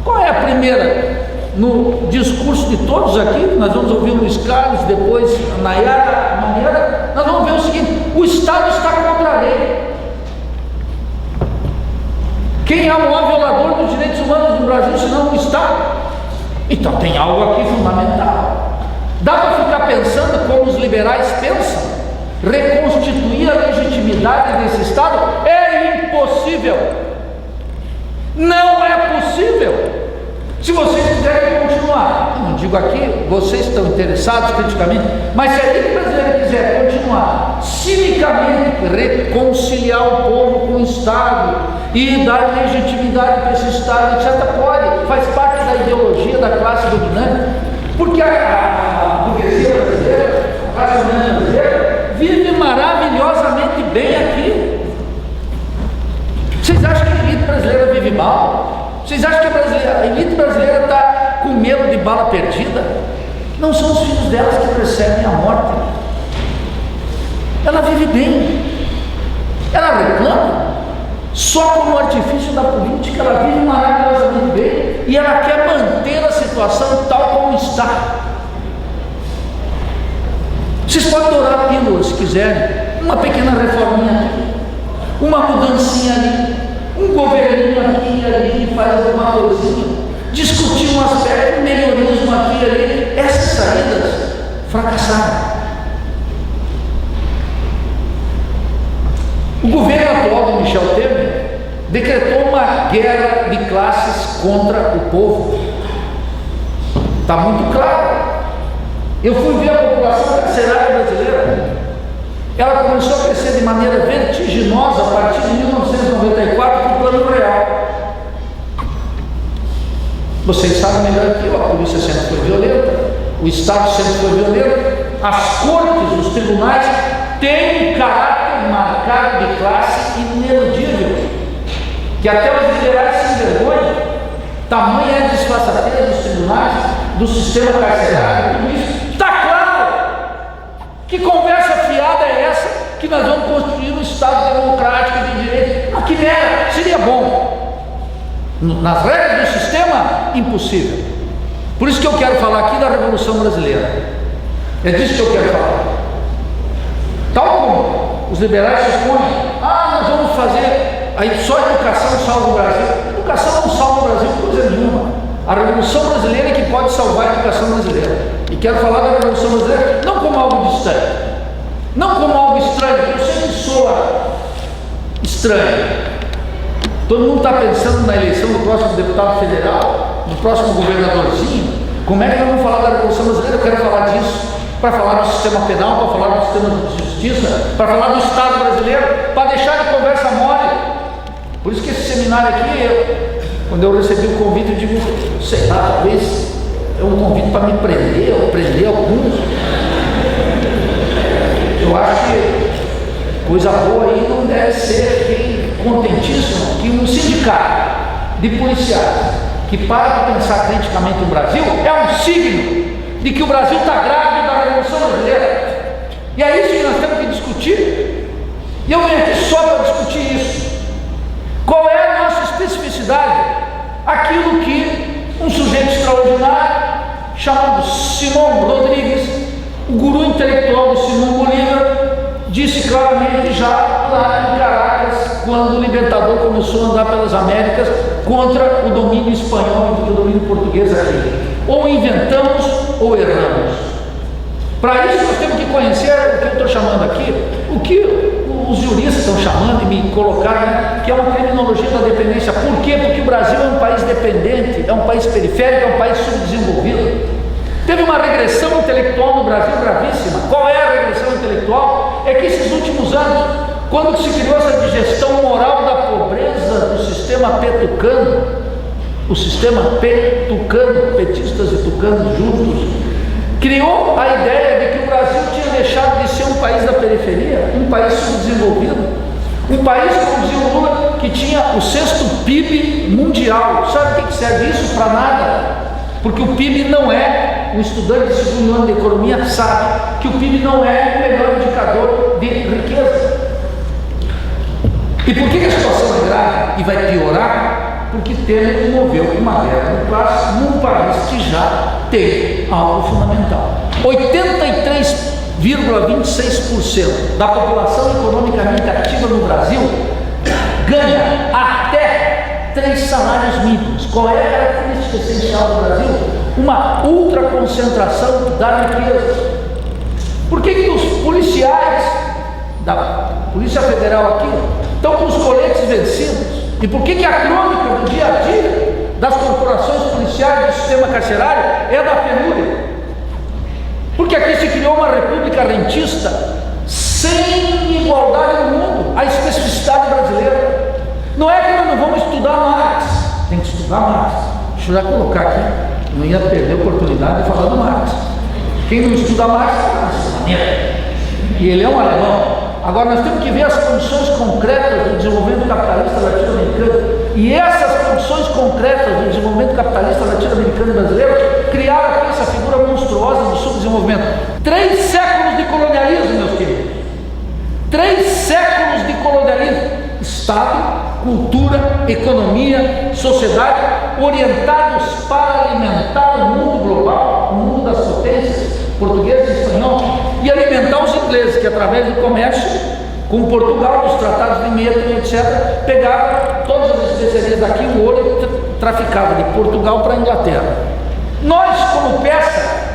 Qual é a primeira? No discurso de todos aqui, nós vamos ouvir o Luiz Carlos, depois a Nayara, nós vamos ver o seguinte: o Estado está contra a lei. Quem é o maior violador dos direitos humanos no Brasil, senão o Estado? Então tem algo aqui fundamental. Dá para ficar pensando como os liberais pensam? Reconstituir a legitimidade desse Estado? É impossível. Não é possível. Se vocês quiserem continuar, eu não digo aqui, vocês estão interessados criticamente, mas se a elite brasileira quiser continuar cinicamente, reconciliar o povo com o Estado e dar legitimidade para esse Estado, etc., pode, faz parte da ideologia da classe dominante, porque a burguesia brasileira, a classe dominante brasileira, vive maravilhosamente bem aqui. Vocês acham que a elite brasileira vive mal? Vocês acham que a elite brasileira está com medo de bala perdida? Não são os filhos delas que recebem a morte. Ela vive bem. Ela reclama. Só como artifício da política ela vive maravilhosamente bem. E ela quer manter a situação tal como está. Vocês podem dourar pílulas se quiserem. Uma pequena reforminha aqui, uma mudancinha ali, um governinho aqui e ali que faz alguma coisinha, discutir um aspecto, um melhorismo aqui e ali. Essas saídas fracassaram. O governo atual de Michel Temer decretou uma guerra de classes contra o povo. Está muito claro. Eu fui ver a população carcerária brasileira. Ela começou a crescer de maneira vertiginosa a partir de 1994 com o Plano Real. Vocês sabem melhor que eu, a polícia sempre foi violenta, o Estado sempre foi violento, as cortes, os tribunais têm um caráter marcado de classe ineludível, que até os liberais se envergonham. Tamanha é a disfarçateira dos tribunais, do sistema carcerário, tudo isso. Está claro! Que conversa fiada é essa que nós vamos construir um Estado democrático de direito? Mas que merda, seria bom. Nas regras do sistema, impossível. Por isso que eu quero falar aqui da Revolução Brasileira. É disso que eu quero falar. Tal como os liberais supõem, nós vamos fazer, aí só a educação salva o Brasil. A educação não salva o Brasil coisa nenhuma. A Revolução Brasileira é que pode salvar a educação brasileira. E quero falar da Revolução Brasileira não como algo distante, não como algo estranho, que eu sei que soa estranho. Todo mundo está pensando na eleição do próximo deputado federal, do próximo governadorzinho. Como é que nós vamos falar da Revolução Brasileira? Eu quero falar disso, para falar do sistema penal, para falar do sistema de justiça, para falar do Estado brasileiro, para deixar de conversa mole. Por isso que esse seminário aqui, quando eu recebi o convite, eu digo, sei lá, talvez é um convite para me prender, ou prender alguns. Eu acho que coisa boa aí não deve ser contentíssimo que um sindicato de policiais que que para de pensar criticamente o Brasil é um signo de que o Brasil está grávido da Revolução Brasileira. E é isso que nós temos que discutir. E eu venho aqui só para discutir isso. Qual é a nossa especificidade? Aquilo que um sujeito extraordinário chamado Simão Rodrigues, o guru intelectual do Simão Bolívar, disse claramente já lá em Caracas, quando o Libertador começou a andar pelas Américas contra o domínio espanhol e o domínio português aqui. Ou inventamos ou erramos. Para isso nós temos que conhecer o que eu estou chamando aqui, o que os juristas estão chamando e me colocaram, que é uma criminologia da dependência. Por quê? Porque o Brasil é um país dependente, é um país periférico, é um país subdesenvolvido. Teve uma regressão intelectual no Brasil gravíssima. Qual é a regressão intelectual? É que esses últimos anos, quando se criou essa digestão moral da pobreza do sistema petucano, o sistema petucano, petistas e tucanos juntos, criou a ideia de que o Brasil tinha deixado de ser um país da periferia, um país subdesenvolvido, um país, como dizia o Lula, que tinha o 6º PIB mundial. Sabe o que serve isso? Para nada. Porque o PIB não é, o estudante de segundo ano de economia sabe que o PIB não é o melhor indicador de riqueza. E por que a situação é grave e vai piorar? Porque temos que mover uma guerra de classe num país que já tem algo fundamental. 83,26% da população economicamente ativa no Brasil ganha até 3 salários mínimos. Qual é a característica essencial do Brasil? Uma ultraconcentração da riqueza. Por que os policiais da Polícia Federal aqui estão com os coletes vencidos? E por que a crônica do dia a dia das corporações policiais do sistema carcerário é da penúria? Porque aqui se criou uma república rentista sem igualdade no mundo, a especificidade brasileira. Não é que nós não vamos estudar Marx, tem que estudar Marx. Deixa eu já colocar aqui, não ia perder a oportunidade de falar do Marx. Quem não estuda Marx, e ele é um alemão. Agora nós temos que ver as condições concretas do desenvolvimento capitalista latino-americano. E essas condições concretas do desenvolvimento capitalista latino-americano e brasileiro criaram aqui essa figura monstruosa do subdesenvolvimento. 3 séculos de colonialismo, meus queridos. 3 séculos de colonialismo. Estado, cultura, economia, sociedade, orientados para alimentar o mundo global, o mundo das potências, português e espanhol, e alimentar os ingleses, que através do comércio com Portugal, dos tratados de Meto, etc., pegavam todas as especiarias daqui, o ouro traficava de Portugal para a Inglaterra. Nós, como peça,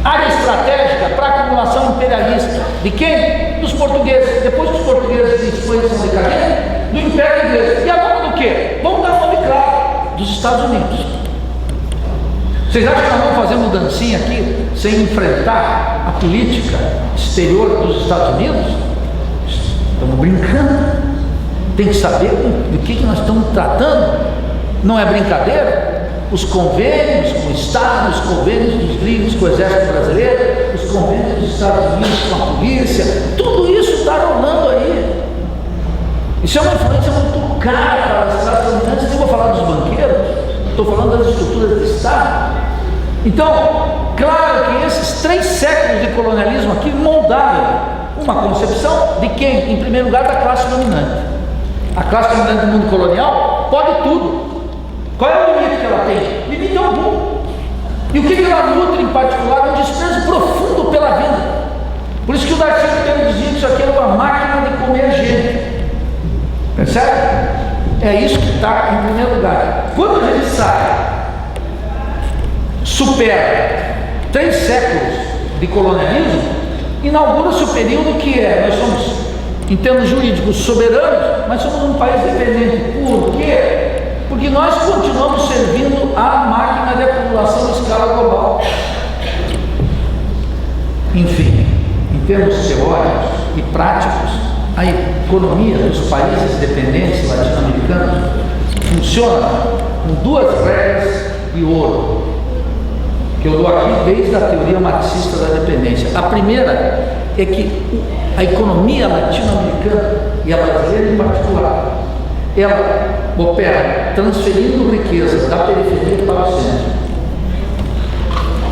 área estratégica para a acumulação imperialista, de quem? Dos portugueses. Depois que os portugueses de Espanha são decadentes, do Império Inglês. E agora do quê? Vamos dar nome claro, dos Estados Unidos. Vocês acham que nós vamos fazer mudancinha aqui sem enfrentar a política exterior dos Estados Unidos? Estamos brincando. Tem que saber do que nós estamos tratando. Não é brincadeira. Os convênios com o Estado, os convênios dos gringos com o Exército Brasileiro, os convênios dos Estados Unidos com a polícia, tudo isso está rolando aí. Isso é uma influência muito cara para as classes dominantes. Nem vou falar dos banqueiros, estou falando das estruturas do Estado. Então, claro que esses 3 séculos de colonialismo aqui moldaram uma concepção de quem? Em primeiro lugar, da classe dominante. A classe dominante do mundo colonial pode tudo. Qual é o limite que ela tem? Limite algum. E o que ela nutre em particular? Um desprezo profundo pela vida. Por isso que o Darcy Ribeiro dizia que isso aqui é uma máquina de comer gente. Percebe? É isso que está em primeiro lugar. Quando a gente sai, supera 3 séculos de colonialismo, inaugura-se o período que nós somos, em termos jurídicos, soberanos, mas somos um país dependente. Por quê? Porque nós continuamos servindo à máquina de acumulação em escala global. Enfim, em termos teóricos e práticos, a economia dos países dependentes latino-americanos funciona com 2 regras de ouro, que eu dou aqui desde a teoria marxista da dependência. A primeira é que a economia latino-americana, e a brasileira em particular, ela opera transferindo riqueza da periferia para o centro.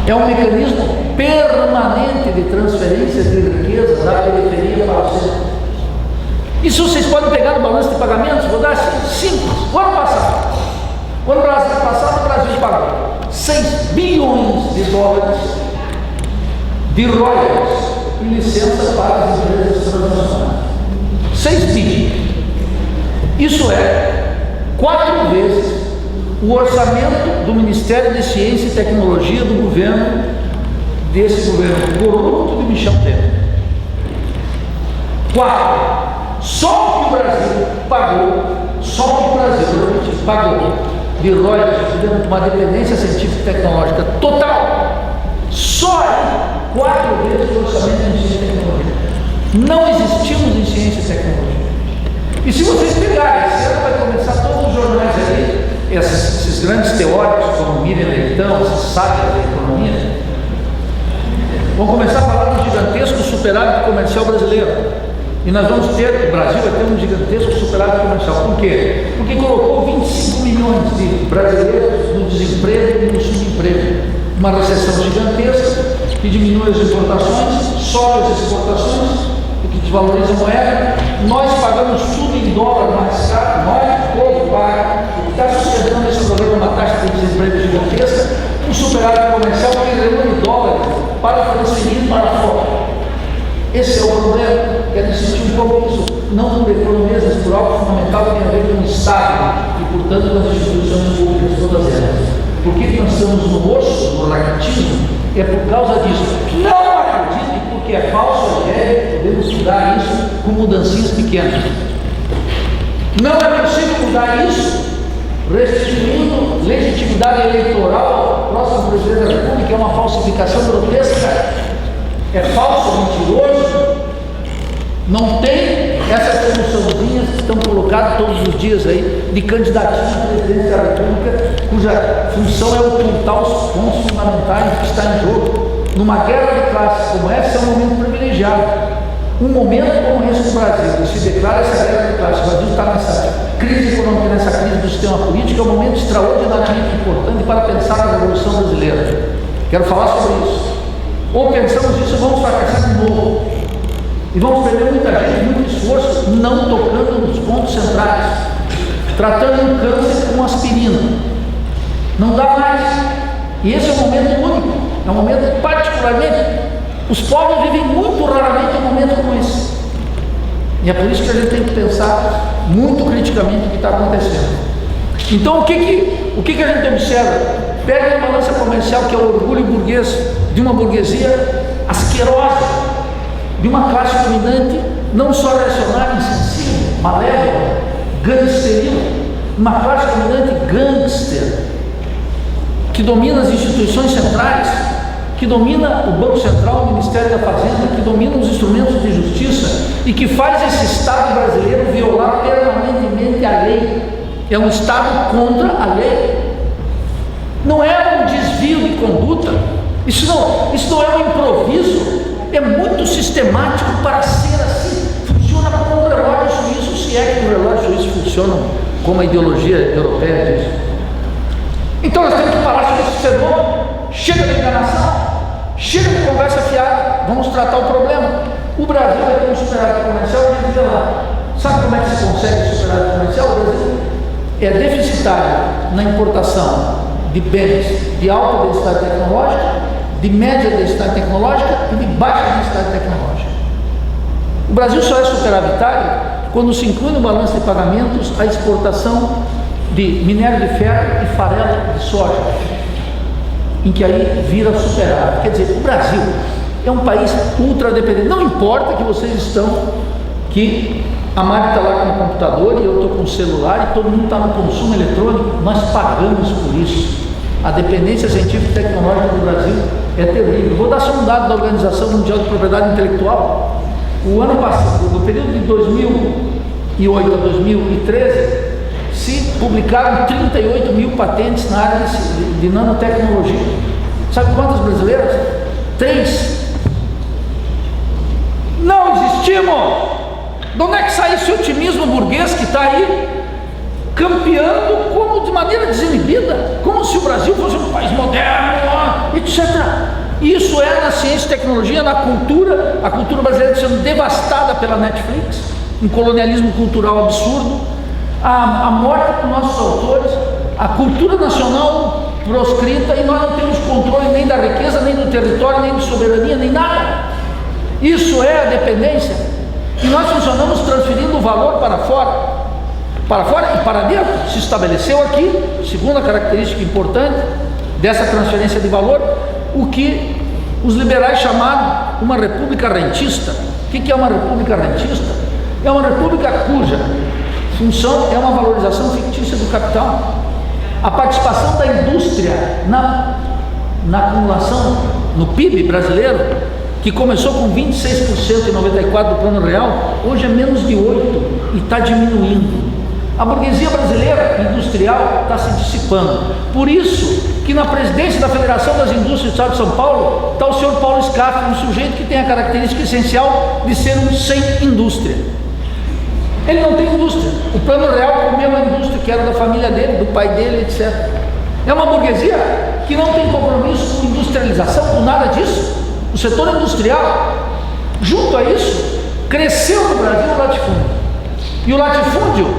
É um mecanismo permanente de transferência de riqueza da periferia para o centro. Isso vocês podem pegar no balanço de pagamentos, vou dar assim, simples. O ano passado, o Brasil pagou 6 bilhões de dólares de royalties e licença para as empresas transnacionais. 6 bilhões. Isso é 4 vezes o orçamento do Ministério de Ciência e Tecnologia do governo, desse governo corrupto de Michel Temer. 4. Só o que o Brasil pagou, de royalties, uma dependência científica e tecnológica total, só aí 4 vezes o orçamento de ciência e tecnologia. Não existimos em ciência e tecnologia. E se vocês pegarem, esse ano vai começar todos os jornais aí, esses grandes teóricos como Miriam Leitão, esses sábios da economia, vão começar a falar do gigantesco superávit comercial brasileiro. E nós vamos ter, o Brasil vai ter um gigantesco superávit comercial. Por quê? Porque colocou 25 milhões de brasileiros no desemprego e no subemprego. Uma recessão gigantesca que diminui as importações, sobe as exportações, que desvaloriza a moeda. Nós pagamos tudo em dólar mais caro, nós, o povo paga. O que está sustentando esse problema, uma taxa de desemprego gigantesca, um superávit comercial que reúne dólares para transferir para fora. Esse é o problema, é discutir um pouco isso, não por economias, mas por algo fundamental que tem a ver com o Estado e, portanto, com as instituições públicas, todas elas. Por que nós estamos no osso, no raquitismo? É por causa disso. Não acredite, porque é falso a ideia que podemos mudar isso com mudancinhas pequenas. Não é possível mudar isso restituindo legitimidade eleitoral ao próximo presidente da República, é uma falsificação grotesca. É falso, mentiroso, não tem essas soluçãozinhas que estão colocadas todos os dias aí de candidatinho a presidente da República, cuja função é ocultar os pontos fundamentais que está em jogo. Numa guerra de classes como essa, é um momento privilegiado. Um momento como esse no Brasil, que se declara essa guerra de classes, o Brasil está nessa crise econômica, nessa crise do sistema político, é um momento extraordinariamente importante para pensar na Revolução Brasileira. Quero falar sobre isso. Ou pensamos isso, vamos fracassar de novo. E vamos perder muita gente, muito esforço, não tocando nos pontos centrais, tratando um câncer com aspirina. Não dá mais. E esse é um momento único, é um momento particularmente. Os povos vivem muito raramente um momento como esse. E é por isso que a gente tem que pensar muito criticamente o que está acontecendo. Então, o que a gente observa? Pega a balança comercial, que é o orgulho burguês de uma burguesia asquerosa, de uma classe dominante, não só reacionária, insensível, malévola, gangsteril, uma classe dominante gangster, que domina as instituições centrais, que domina o Banco Central, o Ministério da Fazenda, que domina os instrumentos de justiça e que faz esse Estado brasileiro violar permanentemente a lei. É um Estado contra a lei. Não é um desvio de conduta, isso não é um improviso, é muito sistemático para ser assim. Funciona como um relógio suíço, se é que o relógio suíço funciona como a ideologia europeia diz. Então nós temos que falar sobre esse fenômeno. Chega de enganação, chega de conversa fiada, vamos tratar o problema. O Brasil vai ter um superávit comercial, a gente vê lá. Sabe como é que se consegue superávit comercial? O Brasil é deficitário na importação de bens de alta densidade tecnológica, de média densidade tecnológica e de baixa densidade tecnológica. O Brasil só é superavitário quando se inclui no balanço de pagamentos a exportação de minério de ferro e farelo de soja, em que aí vira superávit. Quer dizer, o Brasil é um país ultra dependente. Não importa que vocês estão, que a Mari está lá com o computador e eu estou com o celular e todo mundo está no consumo eletrônico, nós pagamos por isso. A dependência científica e tecnológica do Brasil é terrível. Vou dar só um dado da Organização Mundial de Propriedade Intelectual. O ano passado, no período de 2008 a 2013, se publicaram 38 mil patentes na área de nanotecnologia. Sabe quantas brasileiras? 3. Não existimos! De onde é que sai esse otimismo burguês que está aí? campeando como de maneira desinibida, como se o Brasil fosse um país moderno, etc. Isso é na ciência e tecnologia, na cultura, a cultura brasileira sendo devastada pela Netflix, um colonialismo cultural absurdo, a morte dos nossos autores, a cultura nacional proscrita, e nós não temos controle nem da riqueza, nem do território, nem de soberania, nem nada. Isso é a dependência, e nós funcionamos transferindo o valor para fora e para dentro. Se estabeleceu aqui, segunda característica importante dessa transferência de valor, o que os liberais chamaram uma república rentista. O que é uma república rentista? É uma república cuja função é uma valorização fictícia do capital. A participação da indústria na acumulação, no PIB brasileiro, que começou com 26% em 94 do Plano Real, hoje é menos de 8% e está diminuindo. A burguesia brasileira industrial está se dissipando. Por isso que na presidência da Federação das Indústrias do Estado de São Paulo está o senhor Paulo Scaff, um sujeito que tem a característica essencial de ser um sem indústria. Ele não tem indústria. O Plano Real comeu a indústria que era da família dele, do pai dele, etc. É uma burguesia que não tem compromisso com industrialização, com nada disso. O setor industrial, junto a isso, cresceu no Brasil o latifúndio. E o latifúndio,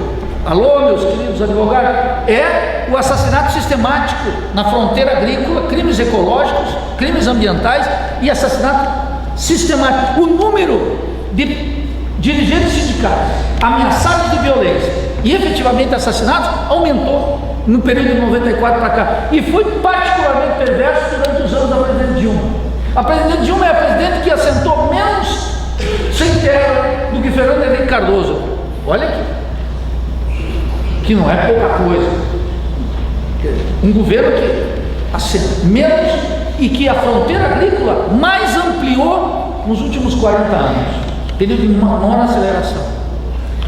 alô meus queridos advogados, é o assassinato sistemático na fronteira agrícola, crimes ecológicos, crimes ambientais e assassinato sistemático. O número de dirigentes sindicais ameaçados de violência e efetivamente assassinados aumentou no período de 94 para cá, e foi particularmente perverso durante os anos da presidente Dilma. A presidente Dilma é a presidente que assentou menos sem terra do que Fernando Henrique Cardoso. Olha aqui, que não é pouca coisa. Um governo que assenta menos e que a fronteira agrícola mais ampliou nos últimos 40 anos. Período de menor aceleração.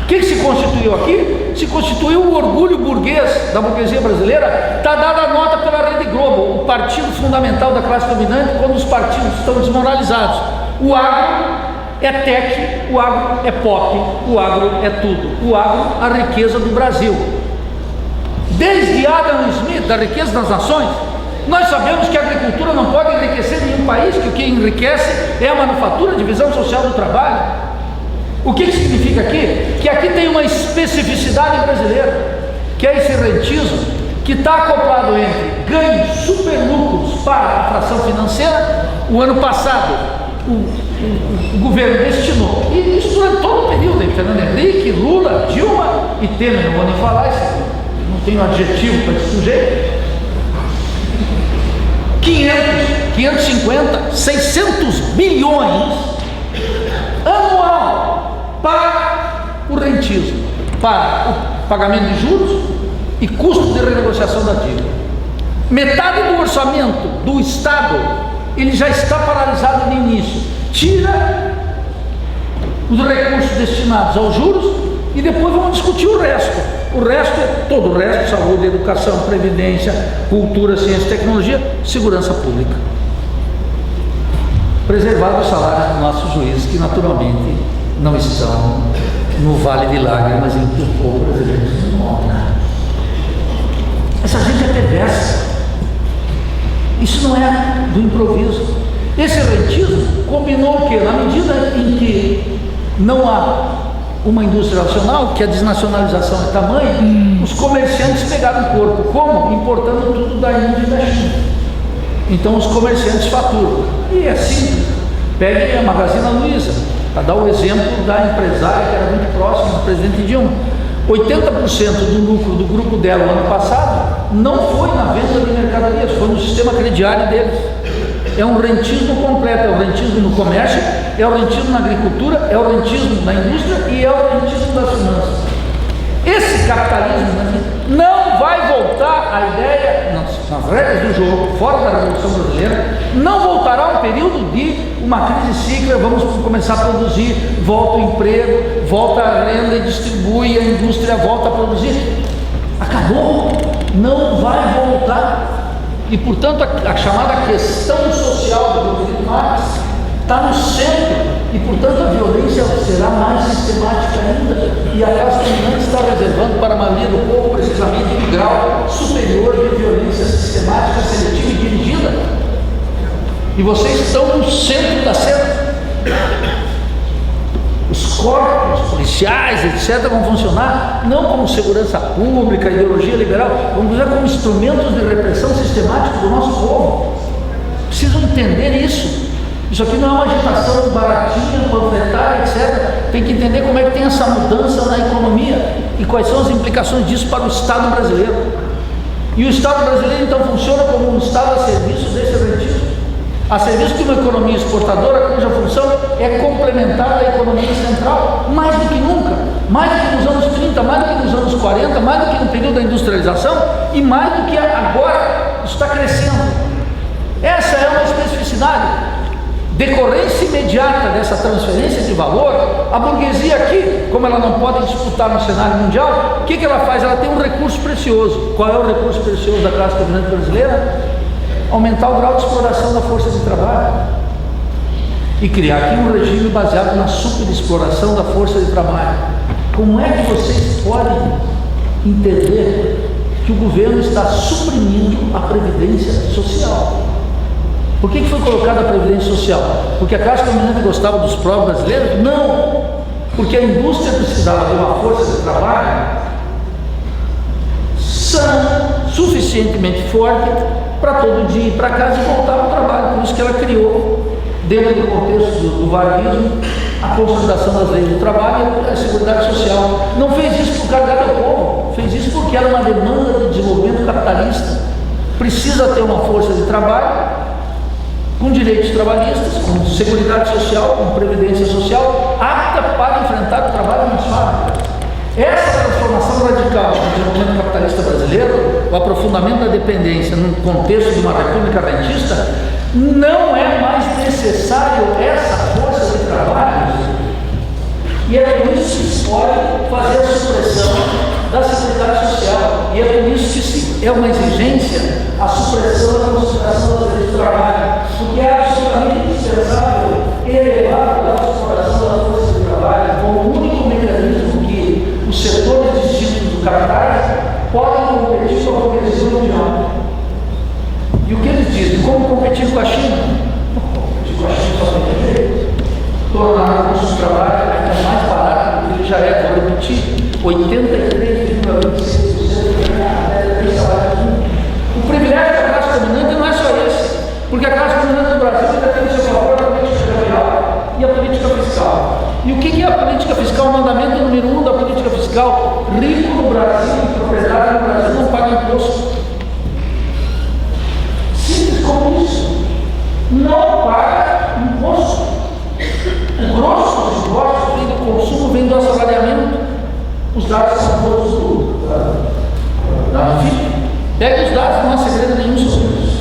O que se constituiu aqui? Se constituiu o orgulho burguês da burguesia brasileira. Está dada a nota pela Rede Globo, o partido fundamental da classe dominante, quando os partidos estão desmoralizados. O agro é tech, o agro é pop, o agro é tudo. O agro, a riqueza do Brasil. Desde Adam Smith, da riqueza das nações, nós sabemos que a agricultura não pode enriquecer nenhum país, que o que enriquece é a manufatura, a divisão social do trabalho. O que significa aqui? Que aqui tem uma especificidade brasileira, que é esse rentismo, que está acoplado entre ganhos, superlucros para a fração financeira. O ano passado, o governo destinou, e isso durante todo o período, hein? Fernando Henrique, Lula, Dilma e Temer, não vou nem falar, não tenho adjetivo para esse sujeito. 550, 600 bilhões anual para o rentismo, para o pagamento de juros e custo de renegociação da dívida. Metade do orçamento do Estado, ele já está paralisado no início. Tira os recursos destinados aos juros e depois vamos discutir o resto. O resto é todo o resto: saúde, educação, previdência, cultura, ciência e tecnologia, segurança pública. Preservar os salários dos nossos juízes, que naturalmente não estão no vale de lágrimas em que o povo brasileiro se encontra. Essa gente é perversa. Isso não é do improviso. Esse rentismo combinou o quê? Na medida em que não há uma indústria nacional, que a desnacionalização é tamanha, os comerciantes pegaram o corpo. Como? Importando tudo da Índia e da China. Então os comerciantes faturam. E é simples. Pegue a Magazine Luiza, para dar o exemplo da empresária que era muito próxima do presidente Dilma. 80% do lucro do grupo dela no ano passado não foi na venda de mercadorias, foi no sistema crediário deles. É um rentismo completo, é o rentismo no comércio, é o rentismo na agricultura, é o rentismo na indústria e é o rentismo das finanças. Esse capitalismo não vai voltar à ideia, nas regras do jogo, fora da Revolução Brasileira, não voltará um período de uma crise cíclica, vamos começar a produzir, volta o emprego, volta a renda e distribui, a indústria volta a produzir. Acabou, não vai voltar. E, portanto, a chamada questão social do governo Marx está no centro e, portanto, a violência será mais sistemática ainda, e a classe dominante está reservando para a maioria do povo precisamente um grau superior de violência sistemática, seletiva e dirigida. E vocês estão no centro da cena. Os corpos policiais, etc., vão funcionar não como segurança pública, ideologia liberal, vão funcionar como instrumentos de repressão sistemática do nosso povo. Precisam entender isso. Isso aqui não é uma agitação baratinha, panfletária, etc. Tem que entender como é que tem essa mudança na economia e quais são as implicações disso para o Estado brasileiro. E o Estado brasileiro, então, funciona como um Estado a serviço desse rentismo, a serviço de uma economia exportadora cuja função é complementar a economia central, mais do que nunca, mais do que nos anos 30, mais do que nos anos 40, mais do que no período da industrialização e mais do que agora. Isso está crescendo. Essa é uma especificidade. Decorrência imediata dessa transferência de valor, a burguesia aqui, como ela não pode disputar no cenário mundial, o que ela faz? Ela tem um recurso precioso. Qual é o recurso precioso da classe dominante brasileira? Aumentar o grau de exploração da força de trabalho e criar aqui um regime baseado na superexploração da força de trabalho. Como é que vocês podem entender que o governo está suprimindo a previdência social? Por que foi colocada a previdência social? Porque a classe dominante gostava dos próprios brasileiros? Não! Porque a indústria precisava de uma força de trabalho sã, suficientemente forte para todo dia ir para casa e voltar para o trabalho. Por isso que ela criou, dentro do contexto do varguismo, a consolidação das leis do trabalho e a seguridade social. Não fez isso por carregar ao povo, fez isso porque era uma demanda de desenvolvimento capitalista. Precisa ter uma força de trabalho com direitos trabalhistas, com seguridade social, com previdência social, apta para enfrentar o trabalho nas fábricas. Essa transformação radical do desenvolvimento capitalista brasileiro, o aprofundamento da dependência no contexto de uma república rentista, não é mais necessário essa força de trabalho. E é por isso que se pode fazer a supressão da seguridade social. E é por isso que é uma exigência a supressão da consideração das leis do trabalho. Porque é absolutamente indispensável elevar o grau de exploração da força de trabalho como o único mecanismo que os setores distintos do capital podem competir com a burguesia mundial. E o que eles dizem? Como competir com a China? Competir com a China só tem jeito. Tornar o custo de trabalho ainda mais barato do que ele já é. Vou repetir: 83,26% do salário mínimo. O privilégio da classe dominante não é só esse, porque a classe dominante do Brasil ainda tem no seu favor a política cambial e a política fiscal. E o que é a política fiscal? O mandamento número 1 da política fiscal: rico no Brasil e proprietário no Brasil não paga imposto. Simples como isso. Não paga imposto. O grosso dos impostos vem do consumo, vem do assalariamento. Os dados são todos da FIP. Pega os dados, não há segredo nenhum sobre isso.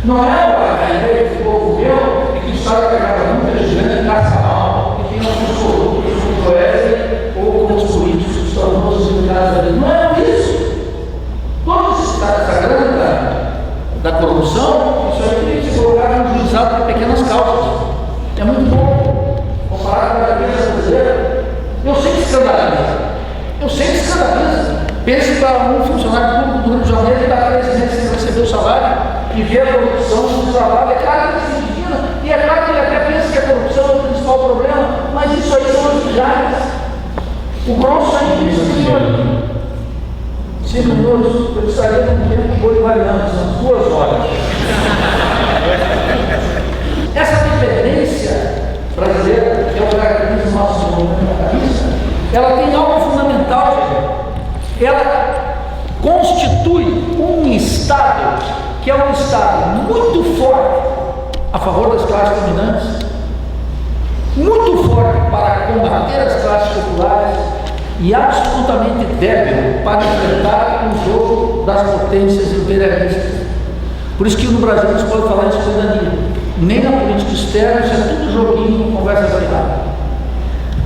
Não é a ideia que o povo meu e que o Estado pegava muita gente em caça-mal e tem alguns corruptos com Wesley ou com os políticos que estão todos em casa dele. Não é isso. Todos esses casos, essa grana da corrupção, isso aí tem que se colocar no juizado de pequenas causas. É muito bom comparar com a cabeça brasileira. Eu sei que escandaliza. Eu sei que escandaliza. Pense para um funcionário público do Rio de Janeiro que está 3 meses sem receber o salário e vê a corrupção do trabalho. É claro que ele se indigna, e é claro que ele até pensa que a corrupção é o principal problema, mas isso aí são as milhares. O grosso ainda é isso. 5 minutos, eu estaria com tempo bolivariano, são 2 horas. Essa dependência brasileira, que é o característico do nosso desenvolvimento capitalista, ela tem algo fundamental. Ela constitui um Estado que é um Estado muito forte a favor das classes dominantes, muito forte para combater as classes populares e absolutamente débil para enfrentar o jogo das potências imperialistas. Por isso que no Brasil não se pode falar de cidadania, nem na política externa, isso é tudo joguinho, conversa variada.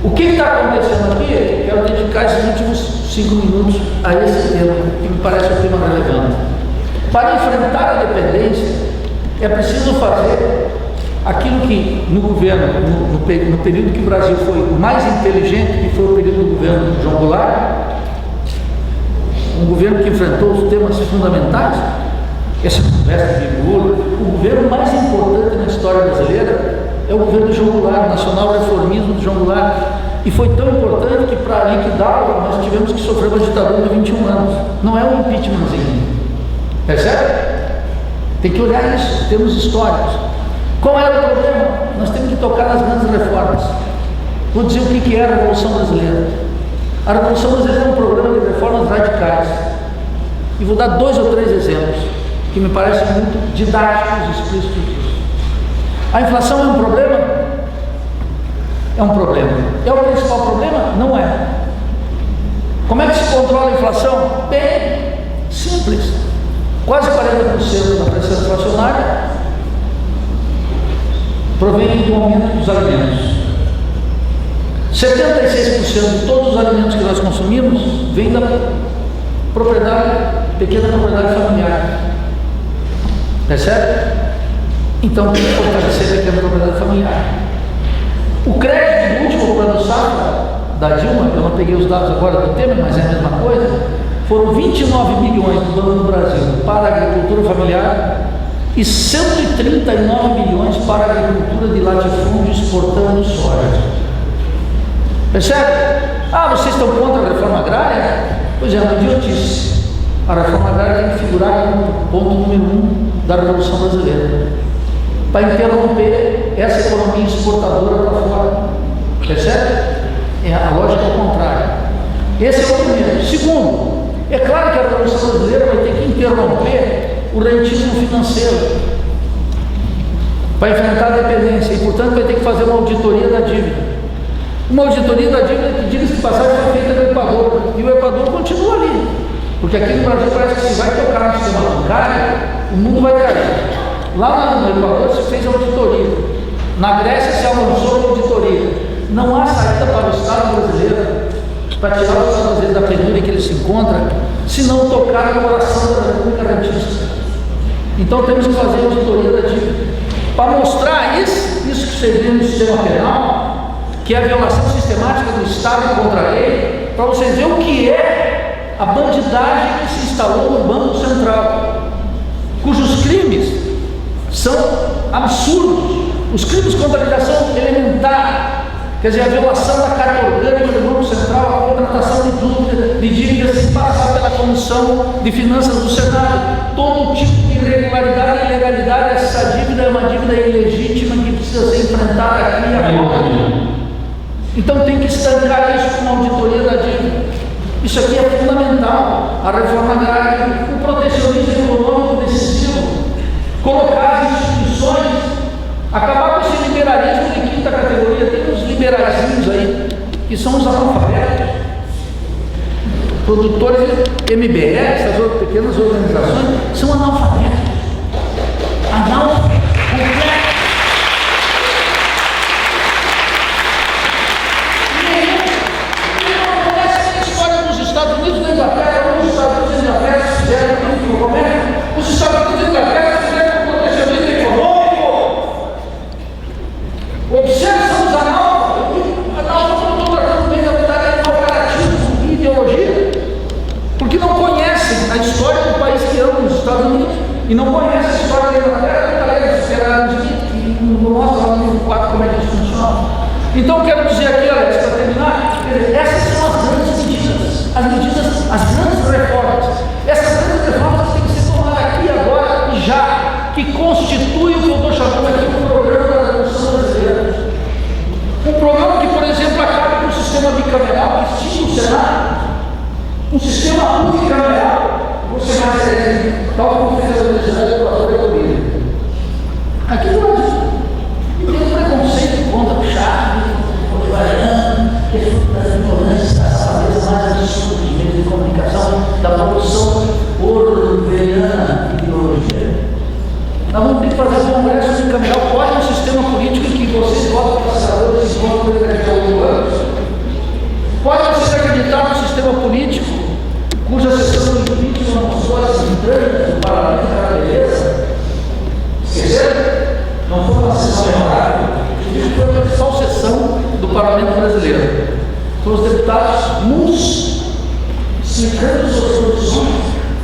O que está acontecendo aqui? Quero dedicar esses últimos 5 minutos a esse tema, que me parece um tema relevante. Para enfrentar a dependência, é preciso fazer aquilo que no governo, no período que o Brasil foi mais inteligente, que foi o período do governo João Goulart, um governo que enfrentou os temas fundamentais, essa conversa de Lula, o governo mais importante na história brasileira é o governo de João Goulart, nacional reformismo de João Goulart, e foi tão importante que para liquidá-lo nós tivemos que sofrer uma ditadura de 21 anos, não é um impeachmentzinho, percebe? Tem que olhar isso, temos históricos. Qual era o problema? Nós temos que tocar nas grandes reformas. Vou dizer o que era a Revolução Brasileira. A Revolução Brasileira é um programa de reformas radicais. E vou dar 2 ou 3 exemplos que me parecem muito didáticos e explícitos. A inflação é um problema? É um problema. É o principal problema? Não é. Como é que se controla a inflação? Bem simples. Quase 40% da pressão inflacionária provém do aumento dos alimentos. 76% de todos os alimentos que nós consumimos vêm da pequena propriedade familiar. Percebe? Então tem que fortalecer a pequena propriedade familiar. O crédito do último plano safra da Dilma, eu não peguei os dados agora do tema, mas é a mesma coisa, foram 29 milhões do Banco do Brasil para a agricultura familiar e 139 milhões para a agricultura de latifúndio exportando soja. Percebe? Ah, vocês estão contra a reforma agrária? Pois é, uma idiotice. A reforma agrária tem que figurar como ponto número 1 da Revolução Brasileira, para interromper essa economia exportadora para fora. Percebe? É a lógica ao contrário. Esse é o primeiro. Segundo, é claro que a Revolução Brasileira vai ter que interromper o rentismo financeiro para enfrentar a dependência e, portanto, vai ter que fazer uma auditoria da dívida. Uma auditoria da dívida que, diga-se de passagem, foi feita no Equador, e o Equador continua ali, porque aqui no Brasil parece que se vai tocar no sistema bancário, o mundo vai cair. Lá no Equador se fez auditoria, na Grécia se avançou a auditoria. Não há saída para o Estado brasileiro para tirar o Estado brasileiro da penúria em que ele se encontra, se não tocar no coração da República Rentista. Então temos que fazer a auditoria da dívida, para mostrar isso que você vê no sistema penal, que é a violação sistemática do Estado contra a lei, para vocês verem o que é a bandidagem que se instalou no Banco Central, cujos crimes são absurdos. Os crimes contra a legislação elementar, quer dizer, a violação da Carta Orgânica do Banco Central, a contratação de dívidas sem passar pela Comissão de Finanças do Senado, todo tipo de irregularidade e ilegalidade. Essa dívida é uma dívida ilegítima que precisa ser enfrentada aqui e agora. Então tem que estancar isso com uma auditoria da dívida. Isso aqui é fundamental. A reforma agrária, o protecionismo econômico decisivo, colocar as instituições, acabar com esse liberalismo de quinta categoria. Tem uns liberaizinhos aí, que são os analfabetos, produtores MBS, essas pequenas organizações, são analfabetos. Analfabetos. Os Estados Unidos e Inglaterra fizeram um protecionismo econômico. Observam os analfabetos estão tratando bem da verdade, é cooperativismo e ideologia, porque não conhecem a história do país que ama, os Estados Unidos, e não conhecem a história da Inglaterra, que está lendo Superado que mostra lá no livro 4 como é que isso funciona. Então, quero dizer aqui, Alex, para terminar, essas são as grandes medidas, as grandes reformas. Essas grandes reformas têm que ser tomadas aqui, agora e já, que constitui o que eu estou chamando aqui de programa da Revolução Brasileira. Um programa que, por exemplo, acaba com o sistema bicameral, que existe no Senado, um sistema unicameral, você vai ser tal como fez a legislação do Brasil Economia. Aqui não é. E tem um preconceito contra o Chaves, bolivariano, que é fruto das ignorâncias, das sabedorias mais absurdas de meios de comunicação, da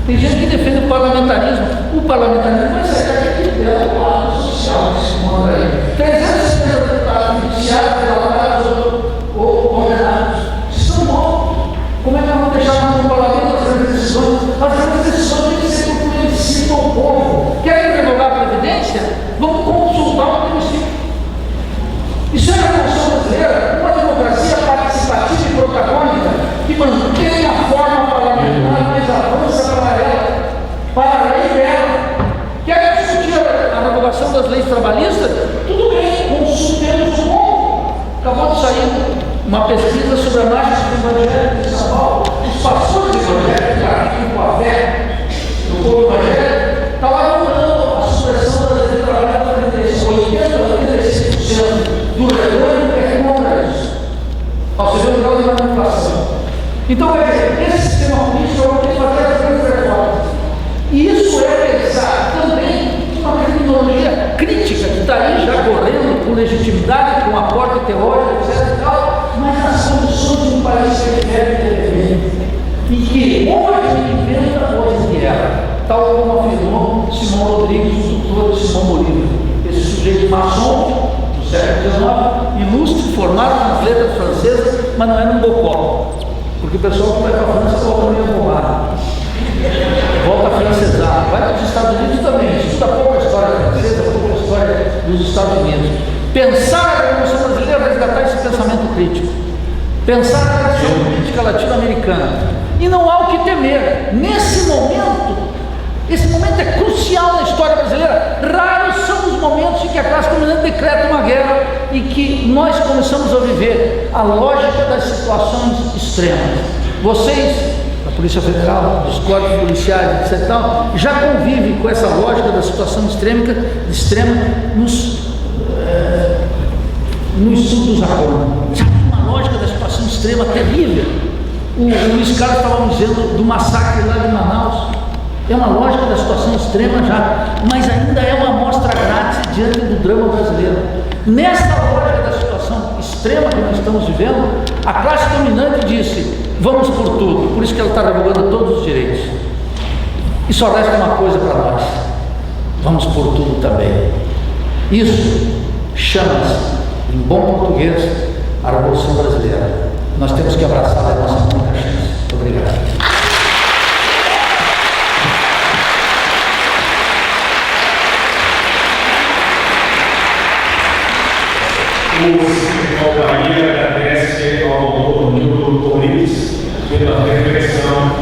Tem gente que defende o parlamentarismo. O parlamentarismo vai sair daqui dentro do lado social que se encontra aí. 350 deputados judiciários, delatados ou condenados. Estão bons. Como é que vamos deixar mais no parlamento as grandes decisões? As grandes decisões têm que ser por plebiscito ao povo. Querem revogar a Previdência? Vamos consultar o plebiscito. Isso é a Constituição brasileira, uma democracia participativa e protagônica que mantém a forma parlamentar, mas avança para a lei dela. Quer discutir a revogação das leis trabalhistas? Tudo bem, consultemos o povo. Acabou de sair uma pesquisa sobre a marcha do Evangelho de São Paulo. Os pastores do Evangelho, que praticam com a fé do povo evangélico, estavam dando a supressão das leis trabalhistas para 86% do retorno é contra isso. Ao ser um grau de manipulação. Então, esse sistema político é o que fazer as grandes reformas. E isso é pensar também uma terminologia crítica que está aí já correndo com legitimidade, com aporte teórico, etc. E tal, mas nas condições de um país que deve ter e que ou a gente inventa ou a gente erra, tal como afirmou Simão Rodrigues, o doutor Simão Bolívar, esse sujeito maçom do século XIX, ilustre, formado nas letras francesas, mas não era um bocó, porque o pessoal que vai para a França volta meio borrado, volta a francesar, vai para os Estados Unidos também, estuda pouca história francesa, pouca história dos Estados Unidos. Pensar a Revolução Brasileira é resgatar esse pensamento crítico, pensar a Revolução Política Latino-Americana, e não há o que temer. Nesse momento, esse momento é crucial na história brasileira. Raros são os momentos em que a classe dominante decreta uma guerra e que nós começamos a viver a lógica das situações extremas. Vocês, da Polícia Federal, dos corpos policiais, etc., já convivem com essa lógica da situação extrema no estudo dos acordos. Já tem uma lógica da situação extrema terrível. O Luiz Carlos estava dizendo do massacre lá de Manaus. É uma lógica da situação extrema já, mas ainda é uma amostra grátis diante do drama brasileiro. Nessa lógica da situação extrema que nós estamos vivendo, a classe dominante disse: vamos por tudo. Por isso que ela está revogando todos os direitos. E só resta uma coisa para nós: vamos por tudo também. Isso chama-se, em bom português, a Revolução Brasileira. Nós temos que abraçar a nossa única chance. Muito obrigado. O Secretário da Bahia agradece ao doutor Nilton Torres pela reflexão